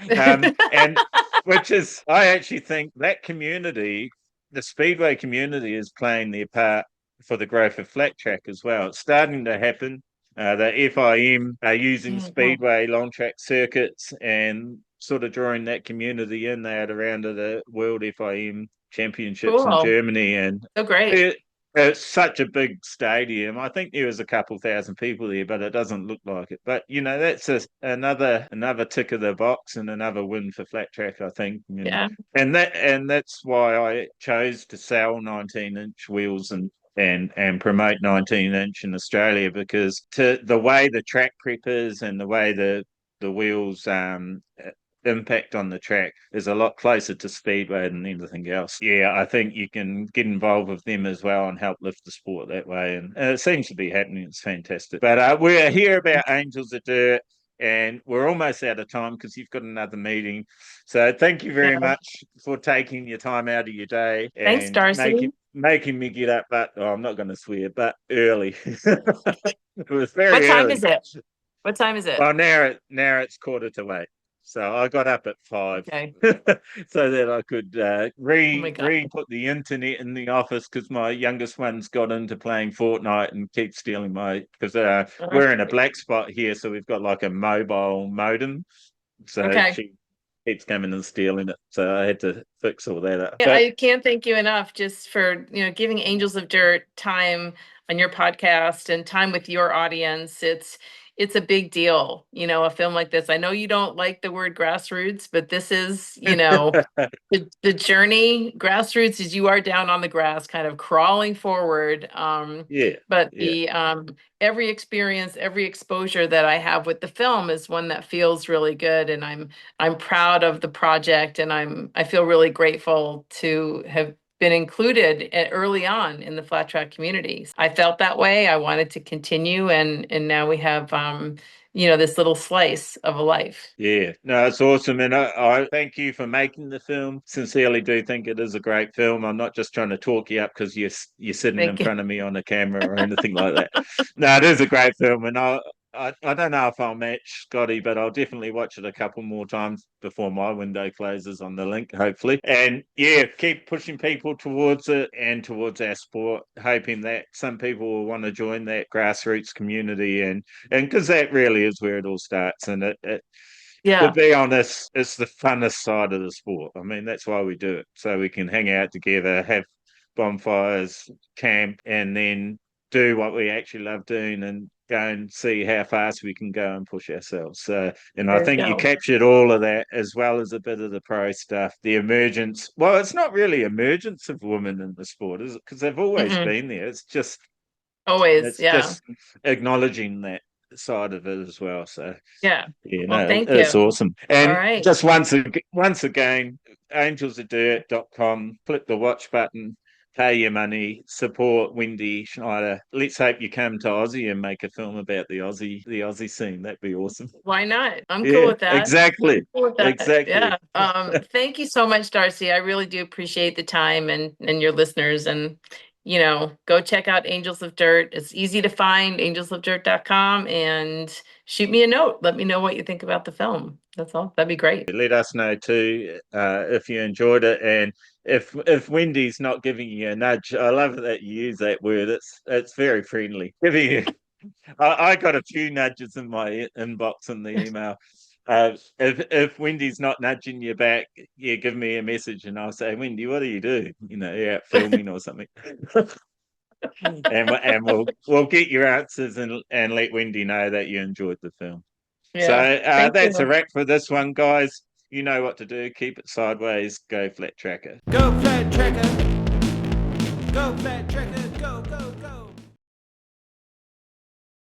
And which is, I actually think that community, the Speedway community, is playing their part for the growth of flat track as well. It's starting to happen. The FIM are using Cool. Speedway long track circuits and sort of drawing that community in. They had around to the World FIM Championships in Cool. Germany, and So great. it's such a big stadium. I think there was a couple thousand people there, but it doesn't look like it. But that's another tick of the box and another win for flat track, I think. Yeah. And that's why I chose to sell 19-inch wheels and promote 19-inch in Australia, because to the way the track prep is and the way the wheels impact on the track is a lot closer to Speedway than anything else. Yeah, I think you can get involved with them as well and help lift the sport that way. And it seems to be happening. It's fantastic. But we're here about Angels of Dirt, and we're almost out of time because you've got another meeting. So thank you very Yeah. much for taking your time out of your day Thanks, and Darcy. making me get up, but I'm not going to swear, but early. It was very What time early. is it? What time is it? Well, now it's 7:45. So I got up at 5 Okay. so that I could Oh my God. put the internet in the office, because my youngest one's got into playing Fortnite and keeps stealing because we're in a black spot here, so we've got like a mobile modem. So Okay. she keeps coming and stealing it. So I had to fix all that up. Yeah, But I can't thank you enough just for, giving Angels of Dirt time on your podcast and time with your audience. It's a big deal, a film like this. I know you don't like the word grassroots, but this is, the journey. Grassroots is you are down on the grass, kind of crawling forward. yeah, But yeah. every experience, every exposure that I have with the film is one that feels really good, and I'm proud of the project, and I feel really grateful to have been included early on in the flat track communities. I felt that way. I wanted to continue, and now we have this little slice of a life. Yeah, no, it's awesome. And I thank you for making the film. Sincerely do think it is a great film. I'm not just trying to talk you up because you're sitting in Thank you. front of me on a camera or anything like that. No, it is a great film. And I don't know if I'll match Scotty, but I'll definitely watch it a couple more times before my window closes on the link, hopefully. And yeah, keep pushing people towards it and towards our sport, hoping that some people will want to join that grassroots community, and because that really is where it all starts. And to Yeah. be honest, it's the funnest side of the sport. I mean, that's why we do it, so we can hang out together, have bonfires, camp, and then do what we actually love doing and go and see how fast we can go and push ourselves. So, and I There you think you go. captured all of that, as well as a bit of the pro stuff, the emergence. Well, it's not really emergence of women in the sport, is it? Because they've always Mm-mm. been there. Always. It's Yeah. just acknowledging that side of it as well. So Yeah. yeah, Well, no, thank it's you. awesome. All And right. just once again, angelsofdirt.com, click the watch button, pay your money, support Wendy Schneider. Let's hope you come to Aussie and make a film about the Aussie scene. That'd be awesome. Why not? I'm cool Yeah, with that. exactly. I'm cool with that. Exactly. Yeah. Thank you so much, Darcy. I really do appreciate the time and your listeners. And go check out Angels of Dirt. It's easy to find, angelsofdirt.com, and shoot me a note. Let me know what you think about the film. That's all. That'd be great. Let us know too if you enjoyed it, and if Wendy's not giving you a nudge. I love that you use that word. It's very friendly. Giving you, I got a few nudges in my inbox in the email. If Wendy's not nudging you back, yeah, give me a message and I'll say, Wendy, what do you do? You're out filming or something. and we'll get your answers and let Wendy know that you enjoyed the film. Yeah. So Thank that's you. a wrap for this one, guys. You know what to do. Keep it sideways. Go flat tracker. Go flat tracker. Go flat tracker, go, go, go.